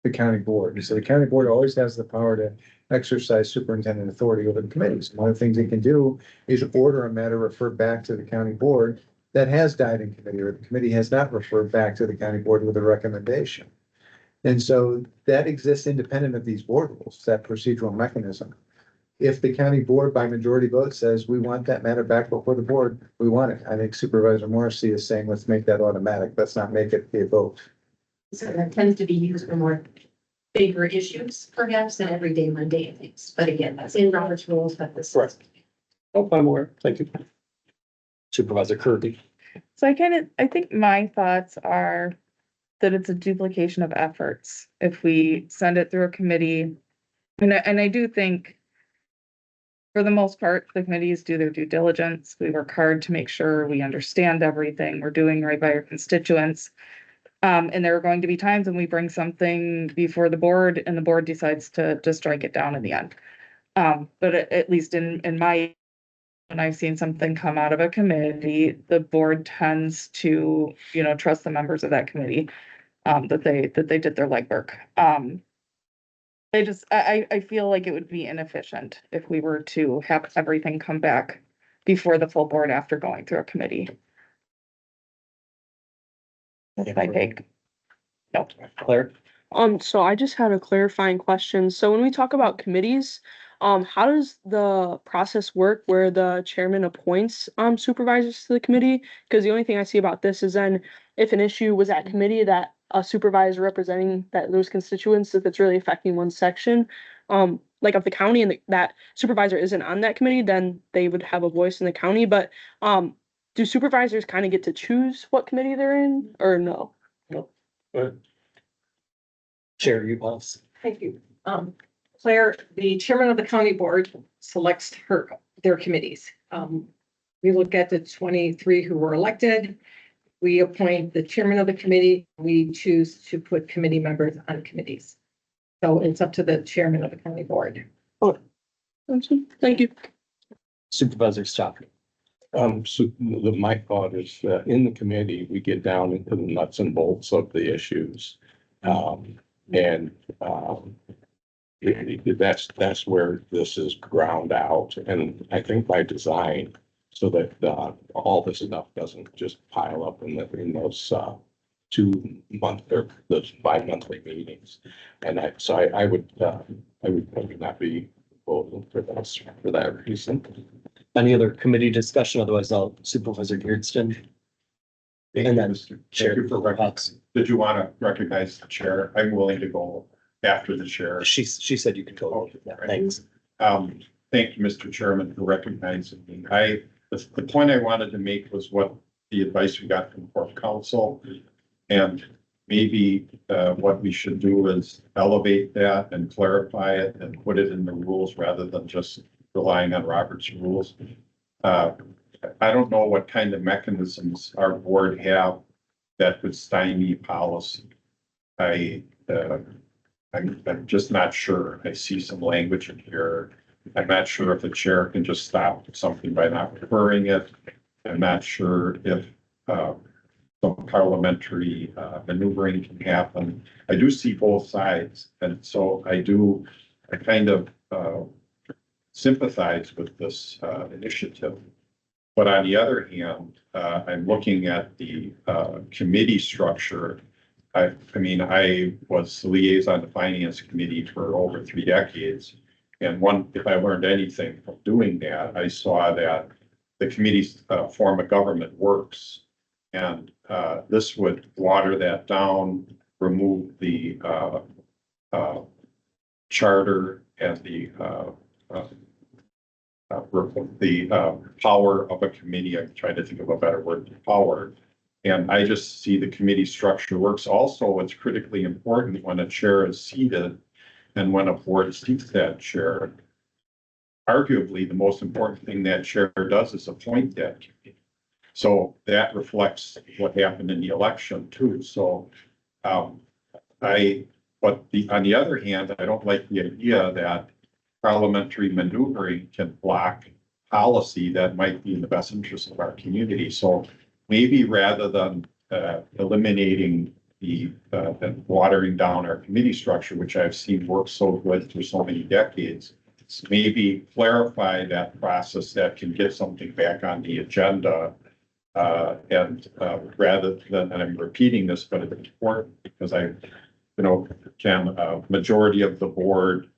the county board. And so the county board always has the power to exercise superintendent authority over the committees. One of the things they can do is order a matter referred back to the county board that has died in committee, or the committee has not referred back to the county board with a recommendation. And so that exists independent of these board rules, that procedural mechanism. If the county board by majority vote says, we want that matter back before the board, we want it. I think Supervisor Morrissey is saying, let's make that automatic. Let's not make it a vote. So that tends to be used for more bigger issues, perhaps, than everyday mundane things. But again, that's in Robert's rules, but this. Right. Oh, I'm aware. Thank you. Supervisor Kirby. So I think my thoughts are, that it's a duplication of efforts if we send it through a committee. And I do think for the most part, the committees do their due diligence. We work hard to make sure we understand everything. We're doing right by our constituents. And there are going to be times when we bring something before the board and the board decides to strike it down in the end. But at least in my, when I've seen something come out of a committee, the board tends to, you know, trust the members of that committee, that they did their legwork. I feel like it would be inefficient if we were to have everything come back before the full board after going through a committee. That's my take. No. Claire? So I just had a clarifying question. So when we talk about committees, how does the process work where the chairman appoints supervisors to the committee? Because the only thing I see about this is then if an issue was at committee that a supervisor representing those constituents, if it's really affecting one section, like of the county and that supervisor isn't on that committee, then they would have a voice in the county. But do supervisors kind of get to choose what committee they're in or no? Chair Upals. Thank you. Claire, the chairman of the county board selects their committees. We look at the 23 who were elected. We appoint the chairman of the committee. We choose to put committee members on committees. So it's up to the chairman of the county board. Thank you. Supervisor Stock. So my thought is that in the committee, we get down into the nuts and bolts of the issues. That's where this is ground out, and I think by design, so that all this stuff doesn't just pile up in those 2 month or those bi-monthly meetings. And I would not be voting for this for that reason. Any other committee discussion? Otherwise, I'll Supervisor Geertsen. Thank And you, then Mr. Chair Thank you for recognizing. Did you want to recognize the chair? I'm willing to go after the chair. She said you could go. Yeah, thanks. Thank you, Mr. Chairman, for recognizing me. The point I wanted to make was what the advice we got from Corp Council. And maybe what we should do is elevate that and clarify it and put it in the rules rather than just relying on Robert's rules. I don't know what kind of mechanisms our board have that could stymie policy. I'm just not sure. I see some language in here. I'm not sure if the chair can just stop something by not referring it. I'm not sure if some parliamentary maneuvering can happen. I do see both sides, and so I kind of sympathize with this initiative. But on the other hand, I'm looking at the committee structure. I was the liaison to finance committee for over 3 decades. And if I learned anything from doing that, I saw that the committee's form of government works. And this would water that down, remove the charter and the power of a committee. I'm trying to think of a better word, power. And I just see the committee structure works. Also, it's critically important when a chair is seated and when a board seats that chair. Arguably, the most important thing that chair does is appoint that committee. So that reflects what happened in the election too. So on the other hand, I don't like the idea that parliamentary maneuvering can block policy that might be in the best interest of our community. So maybe rather than eliminating and watering down our committee structure, which I've seen work so good for so many decades, maybe clarify that process that can get something back on the agenda. Rather than, and I'm repeating this, but it's important because can a majority of the board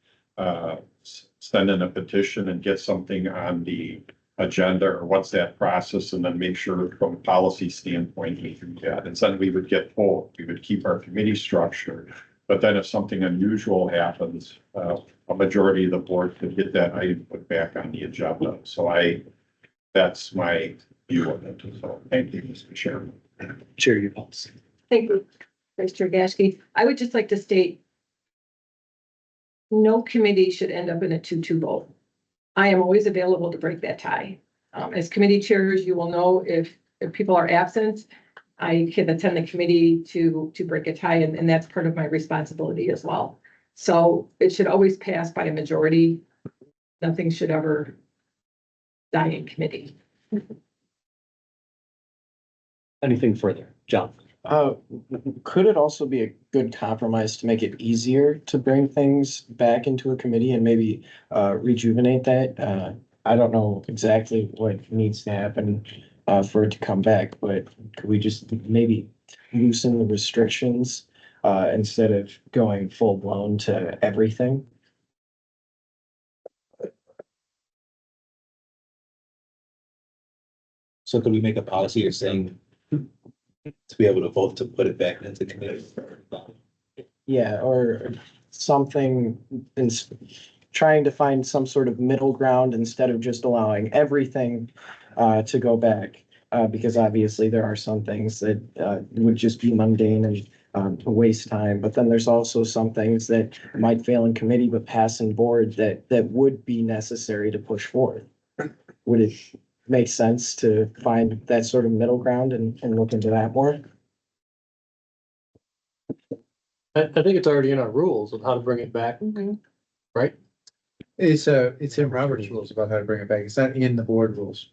send in a petition and get something on the agenda, or what's that process, and then make sure from a policy standpoint we do that. And then we would get both. We would keep our committee structure, but then if something unusual happens, a majority of the board could get that item put back on the agenda. So that's my view of it. So thank you, Mr. Chairman. Chair Upals. Thank you. Vice Chair Gashke. I would just like to state no committee should end up in a 2-2 vote. I am always available to break that tie. As committee chairs, you will know if people are absent, I can attend the committee to break a tie, and that's part of my responsibility as well. So it should always pass by a majority. Nothing should ever die in committee. Anything further? John? Could it also be a good compromise to make it easier to bring things back into a committee and maybe rejuvenate that? I don't know exactly what needs to happen for it to come back, but could we just maybe loosen the restrictions instead of going full blown to everything? So could we make a policy of saying to be able to vote to put it back into committee? Yeah, or something in trying to find some sort of middle ground instead of just allowing everything to go back. Because obviously there are some things that would just be mundane and waste time. But then there's also some things that might fail in committee but pass in board that would be necessary to push forward. Would it make sense to find that sort of middle ground and look into that more? I think it's already in our rules of how to bring it back, right? It's in Robert's rules about how to bring it back. It's not in the board rules.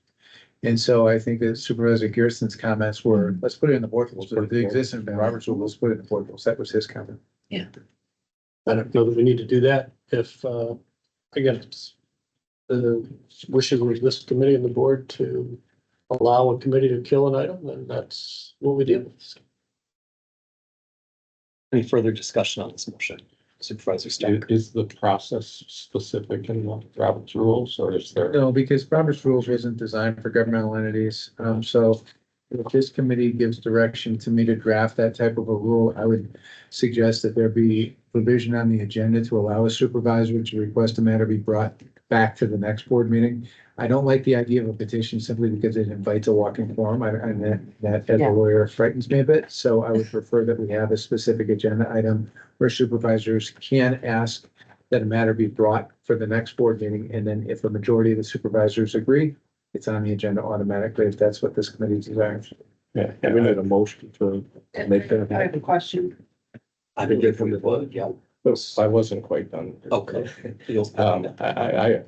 And so I think that Supervisor Gerson's comments were, let's put it in the board rules. If it exists in Robert's rules, let's put it in the board rules. That was his comment. I don't know that we need to do that if, again, it's the wishes of this committee and the board to allow a committee to kill an item, then that's what we do. Any further discussion on this motion? Supervisor Stark? Is the process specific in the Robert's rules, or is there? No, because Robert's rules wasn't designed for governmental entities. So if this committee gives direction to me to draft that type of a rule, I would suggest that there be provision on the agenda to allow a supervisor to request a matter be brought back to the next board meeting. I don't like the idea of a petition simply because it invites a walking forum, and that as a lawyer frightens me a bit. So I would prefer that we have a specific agenda item where supervisors can ask that a matter be brought for the next board meeting. And then if a majority of the supervisors agree, it's on the agenda automatically if that's what this committee desires. Yeah, we need a motion to make that. I have a question. I believe we would, yeah. I wasn't quite done. Okay.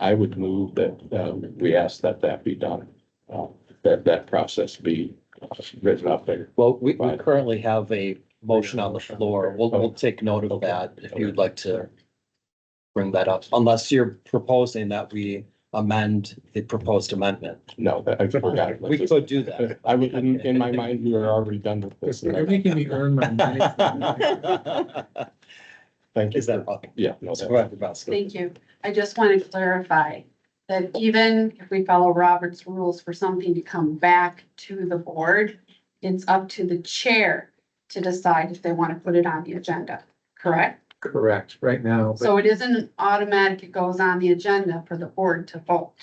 I would move that we ask that be done. That process be written up there. Well, we currently have a motion on the floor. We'll take note of that if you'd like to bring that up, unless you're proposing that we amend the proposed amendment. No, I forgot. We could do that. I would, in my mind, we were already done with this. You're making me earn my money. Thank you. Is that? Yeah. No, that- Supervisor Vasquez. Thank you. I just want to clarify that even if we follow Robert's rules for something to come back to the board, it's up to the chair to decide if they want to put it on the agenda, correct? Correct, right now. But So it isn't automatic, it goes on the agenda for the board to vote.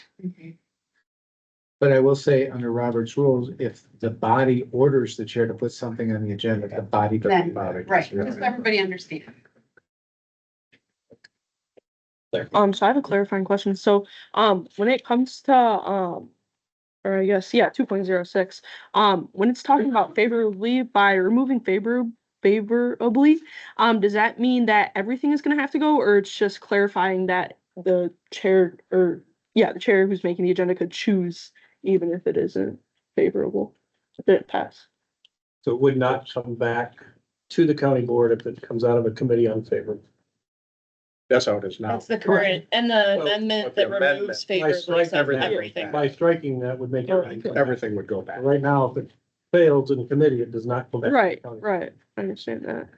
But I will say, under Robert's rules, if the body orders the chair to put something on the agenda, the body doesn't Then, bother. right, just so everybody understands. So I have a clarifying question. So, when it comes to, or I guess, yeah, 2.06, when it's talking about favorably by removing favorably, does that mean that everything is gonna have to go, or it's just clarifying that the chair, or, yeah, the chair who's making the agenda could choose even if it isn't favorable, if it pass? So it would not come back to the county board if it comes out of a committee unfavorable. That's how it is now. That's the current, and the Well, amendment with the that removes amendment, favorably says everything. everything. By striking that would make everything. come back. Everything would go back. Right now, if it fails in committee, it does not come back. to the Right, county. right, I understand that.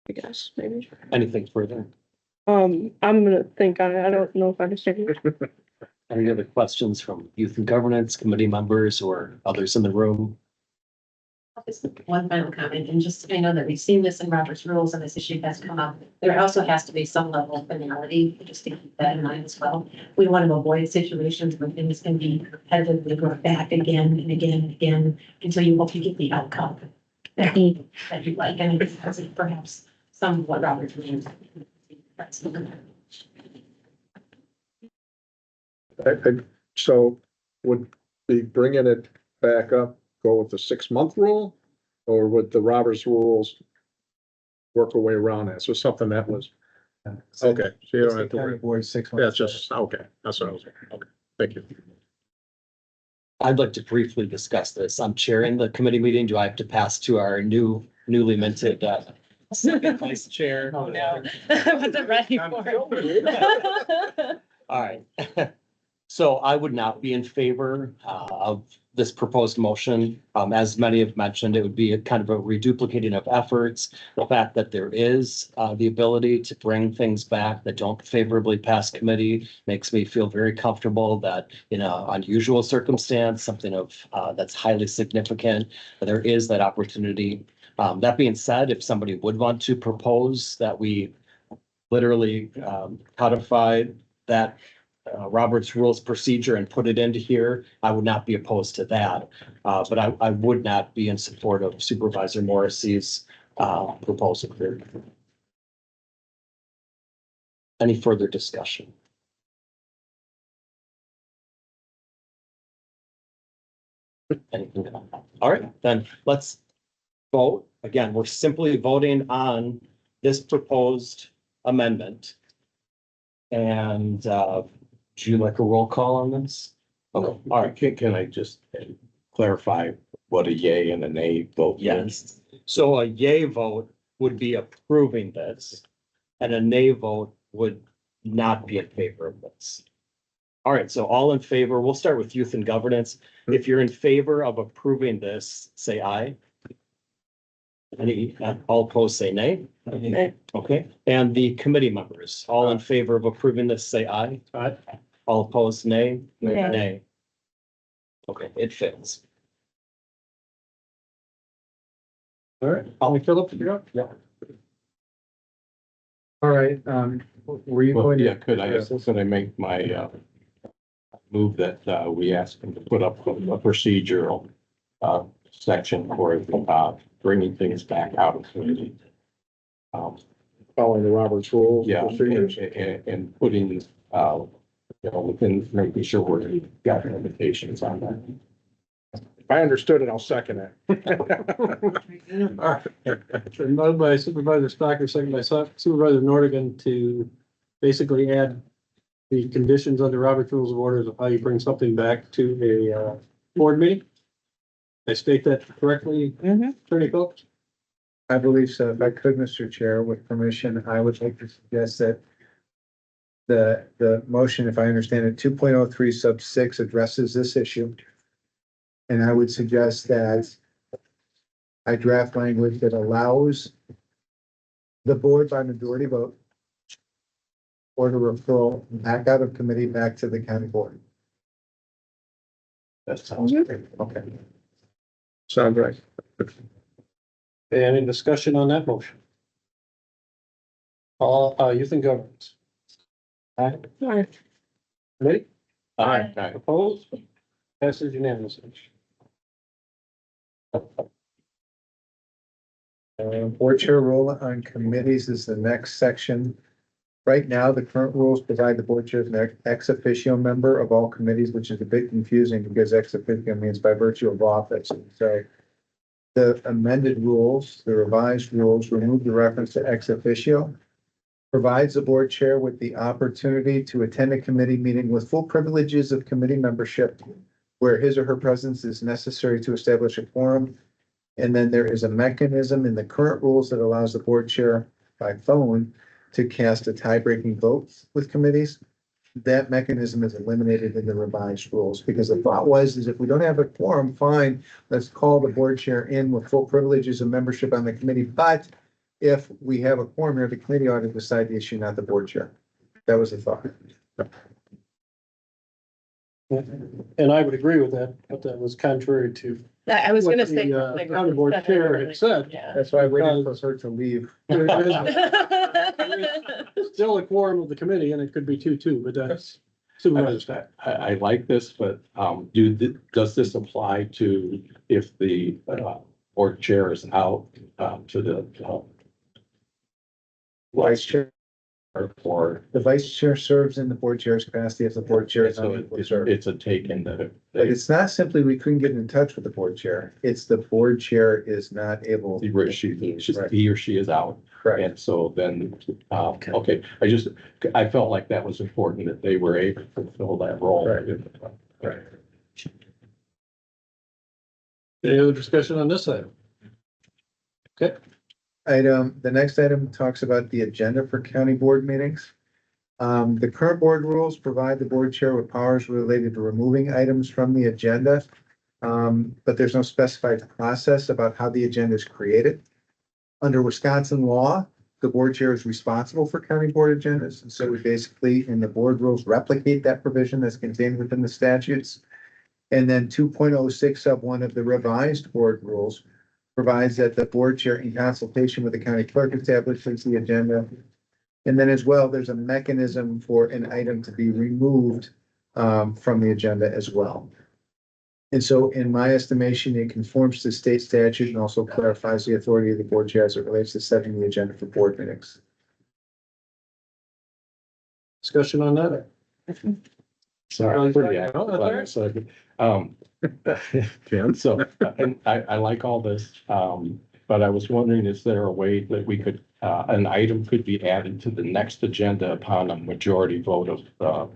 I guess, maybe. Anything further? I'm gonna think on it, I don't know if I understand. Any other questions from youth and governance committee members or others in the room? Just one final comment, and just, I know that we've seen this in Robert's rules and this issue has come up. There also has to be some level of finality, just to keep that in mind as well. We want to avoid situations where things can be repetitively brought back again and again and again until you hope you get the outcome. that you like, and because of perhaps some of what Robert's doing. So would be bringing it back up, go with the 6-month rule? Or would the Roberts rules work a way around that? So something that was, okay, so you don't have to worry. Board 6 Yeah, it's just, okay, that's what I was, okay, thank you. I'd like to briefly discuss this. I'm chairing the committee meeting. Do I have to pass to our newly minted, second vice chair? Oh, no. I wasn't ready for it. All right. So I would not be in favor of this proposed motion. As many have mentioned, it would be a kind of a reduplicating of efforts. The fact that there is the ability to bring things back that don't favorably pass committee makes me feel very comfortable that in an unusual circumstance, something of that's highly significant, there is that opportunity. That being said, if somebody would want to propose that we literally codify that Robert's Rules procedure and put it into here, I would not be opposed to that. But I would not be in support of Supervisor Morrissey's proposal here. Any further discussion? Anything? All right, then let's vote. Again, we're simply voting on this proposed amendment. And do you like a roll call on this? Okay, all right. Can I just clarify what a yay and a nay vote means? Yes. So a yay vote would be approving this, and a nay vote would not be in favor of this. All right, so all in favor, we'll start with youth and governance. If you're in favor of approving this, say aye. Any, all opposed, say nay. Nay. Okay, and the committee members, all in favor of approving this, say aye. Aye. All opposed, nay. Nay. Nay. Okay, it fits. All right, I'll fill up the up. Yeah. All right, were you Well, going yeah, to? could I make my move that we ask them to put up a procedural section for bringing things back out of committee? Following the Roberts rules. Yeah, procedures. and putting, within, making sure we're got limitations on that. If I understood it, I'll second it. All right. Been moved by Supervisor Stocker, second by Supervisor Nordigan to basically add the conditions under Robert's Rules of Orders of how you bring something back to a board meeting. I state that correctly, Attorney Phillips? I believe so. If I could, Mr. Chair, with permission, I would like to suggest that the motion, if I understand it, 2.03 sub 6 addresses this issue. And I would suggest that I draft language that allows the board by majority vote or the referral back out of committee, back to the county board. That sounds great. Okay. Sounds right. Any discussion on that motion? All, youth and governance. Aye. Aye. Ready? Aye. Opposed? Passes unanimously. Board chair role on committees is the next section. Right now, the current rules provide the board chair as an ex officio member of all committees, which is a bit confusing because ex officio means by virtue of office. So the amended rules, the revised rules, remove the reference to ex officio, provides the board chair with the opportunity to attend a committee meeting with full privileges of committee membership where his or her presence is necessary to establish a quorum. And then there is a mechanism in the current rules that allows the board chair by phone to cast a tie-breaking vote with committees. That mechanism is eliminated in the revised rules because the thought was is if we don't have a quorum, fine, let's call the board chair in with full privileges of membership on the committee. But if we have a quorum here, the committee ought to decide the issue, not the board chair. That was the thought. And I would agree with that, but that was contrary to I was what gonna the say. county board chair had said. Yeah. That's why I waited for her to leave. There is still a quorum of the committee and it could be 2-2, but that's supervisor staff. I like this, but does this apply to if the board chair is out, to the, Vice chair, or, the vice chair serves in the board chair's capacity if the board chair is so unable to it's, serve. it's a take in the. But it's not simply we couldn't get in touch with the board chair. It's the board chair is not able. He or she is out. Correct. And so then, okay, I felt like that was important that they were able to fulfill that role. Right. Any other discussion on this item? Okay, The next item talks about the agenda for county board meetings. The current board rules provide the board chair with powers related to removing items from the agenda. But there's no specified process about how the agenda is created. Under Wisconsin law, the board chair is responsible for county board agendas. And so we basically, in the board rules, replicate that provision that's contained within the statutes. And then 2.06 sub 1 of the revised board rules provides that the board chair, in consultation with the county clerk, establishes the agenda. And then as well, there's a mechanism for an item to be removed from the agenda as well. And so in my estimation, it conforms to state statute and also clarifies the authority of the board chair as it relates to setting the agenda for board meetings. discussion on that? Sorry. pretty active No, that's all right. on the subject. So, and I like all this, but I was wondering, is there a way that we could, an item could be added to the next agenda upon a majority vote of,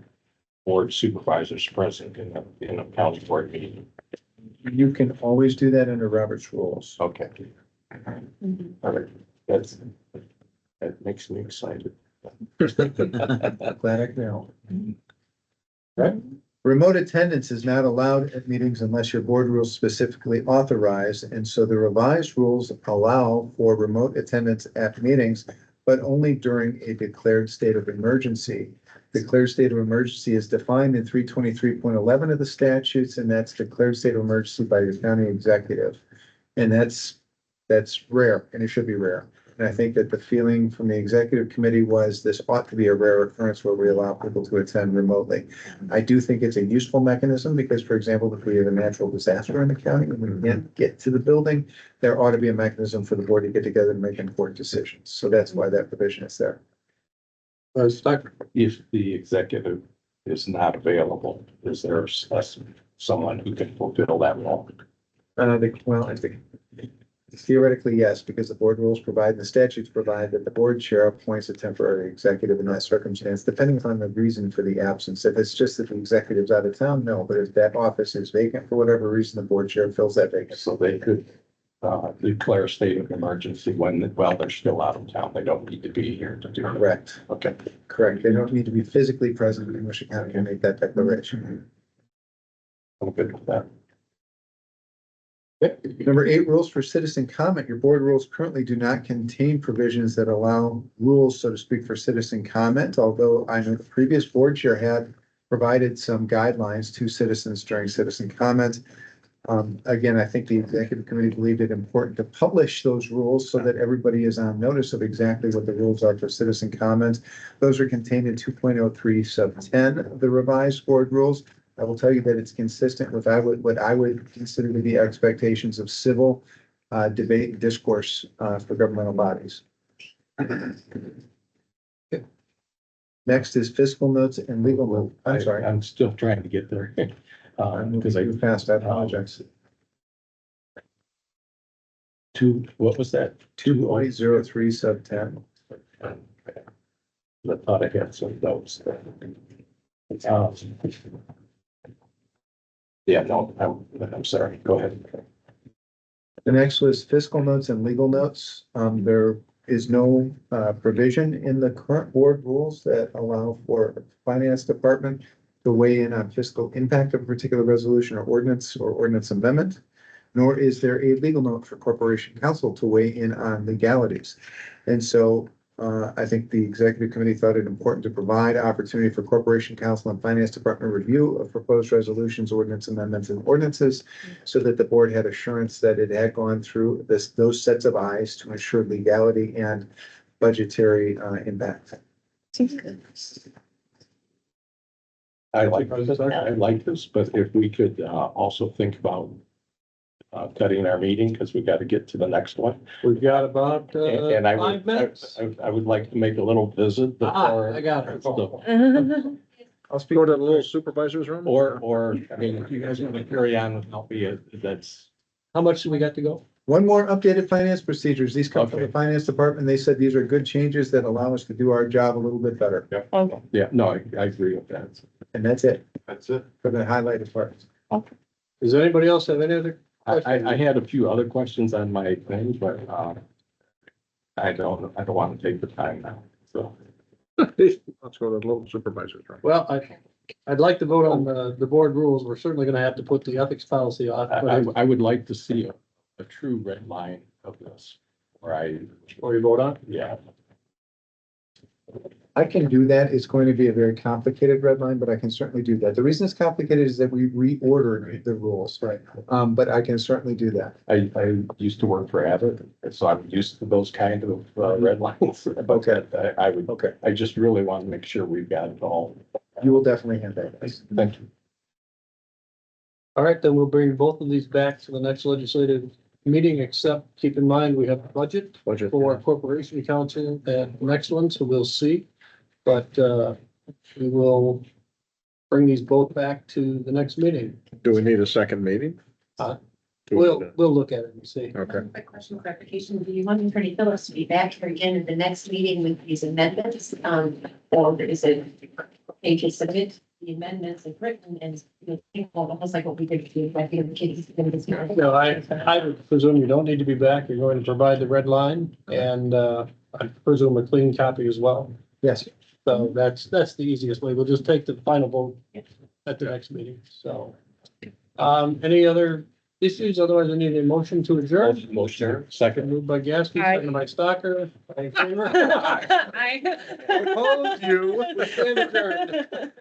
board supervisors present in a county board meeting? You can always do that under Robert's rules. Okay. All right, that makes me excited. Glad I can help. Right. Remote attendance is not allowed at meetings unless your board rules specifically authorize, and so the revised rules allow for remote attendance at meetings, but only during a declared state of emergency. Declared state of emergency is defined in 323.11 of the statutes, and that's declared state of emergency by your county executive. And that's rare, and it should be rare. And I think that the feeling from the executive committee was this ought to be a rare occurrence where we allow people to attend remotely. I do think it's a useful mechanism because, for example, if we have a natural disaster in the county and we can't get to the building, there ought to be a mechanism for the board to get together and make important decisions. So that's why that provision is there. If the executive is not available, is there someone who can fulfill that role? I think theoretically, yes, because the board rules provide, and the statutes provide that the board chair appoints a temporary executive in that circumstance, depending upon the reason for the absence. If it's just that the executive's out of town, no, but if that office is vacant for whatever reason, the board chair fills that vacancy. So they could declare a state of emergency while they're still out of town. They don't need to be here to do it. Correct, Okay. correct. They don't need to be physically present in Wishoe County to make that declaration. I'm good with that. Number 8, rules for citizen comment. Your board rules currently do not contain provisions that allow rules, so to speak, for citizen comment, although I know the previous board chair had provided some guidelines to citizens during citizen comment. Again, I think the executive committee believed it important to publish those rules so that everybody is on notice of exactly what the rules are for citizen comments. Those are contained in 2.03 sub 10 of the revised board rules. I will tell you that it's consistent with what I would consider to be expectations of civil debate and discourse for governmental bodies. Next is fiscal notes and legal notes. I'm sorry. I'm still trying to get there. Because I passed, I apologize. What was that? 2.03 sub 10. I thought I had some notes. Yeah, no, I'm sorry. Go ahead. The next was fiscal notes and legal notes. There is no provision in the current board rules that allow for the finance department to weigh in on fiscal impact of a particular resolution or ordinance amendment, nor is there a legal note for corporation counsel to weigh in on legalities. And so I think the executive committee thought it important to provide opportunity for corporation counsel and finance department review of proposed resolutions, ordinance amendments, and ordinances so that the board had assurance that it had gone through those sets of eyes to ensure legality and budgetary impact. I like this, but if we could also think about cutting our meeting because we got to get to the next one. We've got about, And I 5 would, minutes. I would like to make a little visit before. I got it. I'll speak. Go to the little supervisor's room? Or, I mean, if you guys want to carry on without me, that's, How much do we got to go? One more updated finance procedures. These come from the Okay. finance department. They said these are good changes that allow us to do our job a little bit better. Okay. yeah, no, I agree with that. And that's it That's it. for the highlighted parts. Does anybody else have any other? I had a few other questions on my thing, but, I don't want to take the time now, so. Let's go to the little supervisor's room. Well, I'd like to vote on the board rules. We're certainly gonna have to put the ethics policy on. I would like to see a true red line of this, where Or you vote on? yeah, I can do that. It's going to be a very complicated red line, but I can certainly do that. The reason it's complicated is that we reordered the rules. Right. But I can certainly do that. I used to work for Abbott, so I'm used to those kind of, red lines. Okay. But I would, Okay, I just really want to make sure we've got it all. you will definitely have that. Thank you. All right, then we'll bring both of these back to the next legislative meeting, except keep in mind, we have a budget Budget. for corporation council at the next one, so we'll see. But, we will bring these both back to the next meeting. Do we need a second meeting? Huh? Do we We'll need look at it and see. a- Okay. Quick question, clarification. Do you want Attorney Phillips to be back here again at the next meeting with these amendments? Or is it okay to submit the amendments as written and, almost like what we did with the executive committee? No, I would presume you don't need to be back. You're going to provide the red line and, I presume a clean copy as well. Yes. So that's the easiest way. We'll just take the final vote at the next meeting, so. Any other issues? Otherwise, I need a motion to adjourn. Motion, second. Moved by Gasky, Aye. seconded by Stocker. All in favor? I. Opposed? We stand adjourned.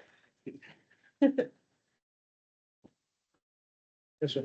Yes, sir.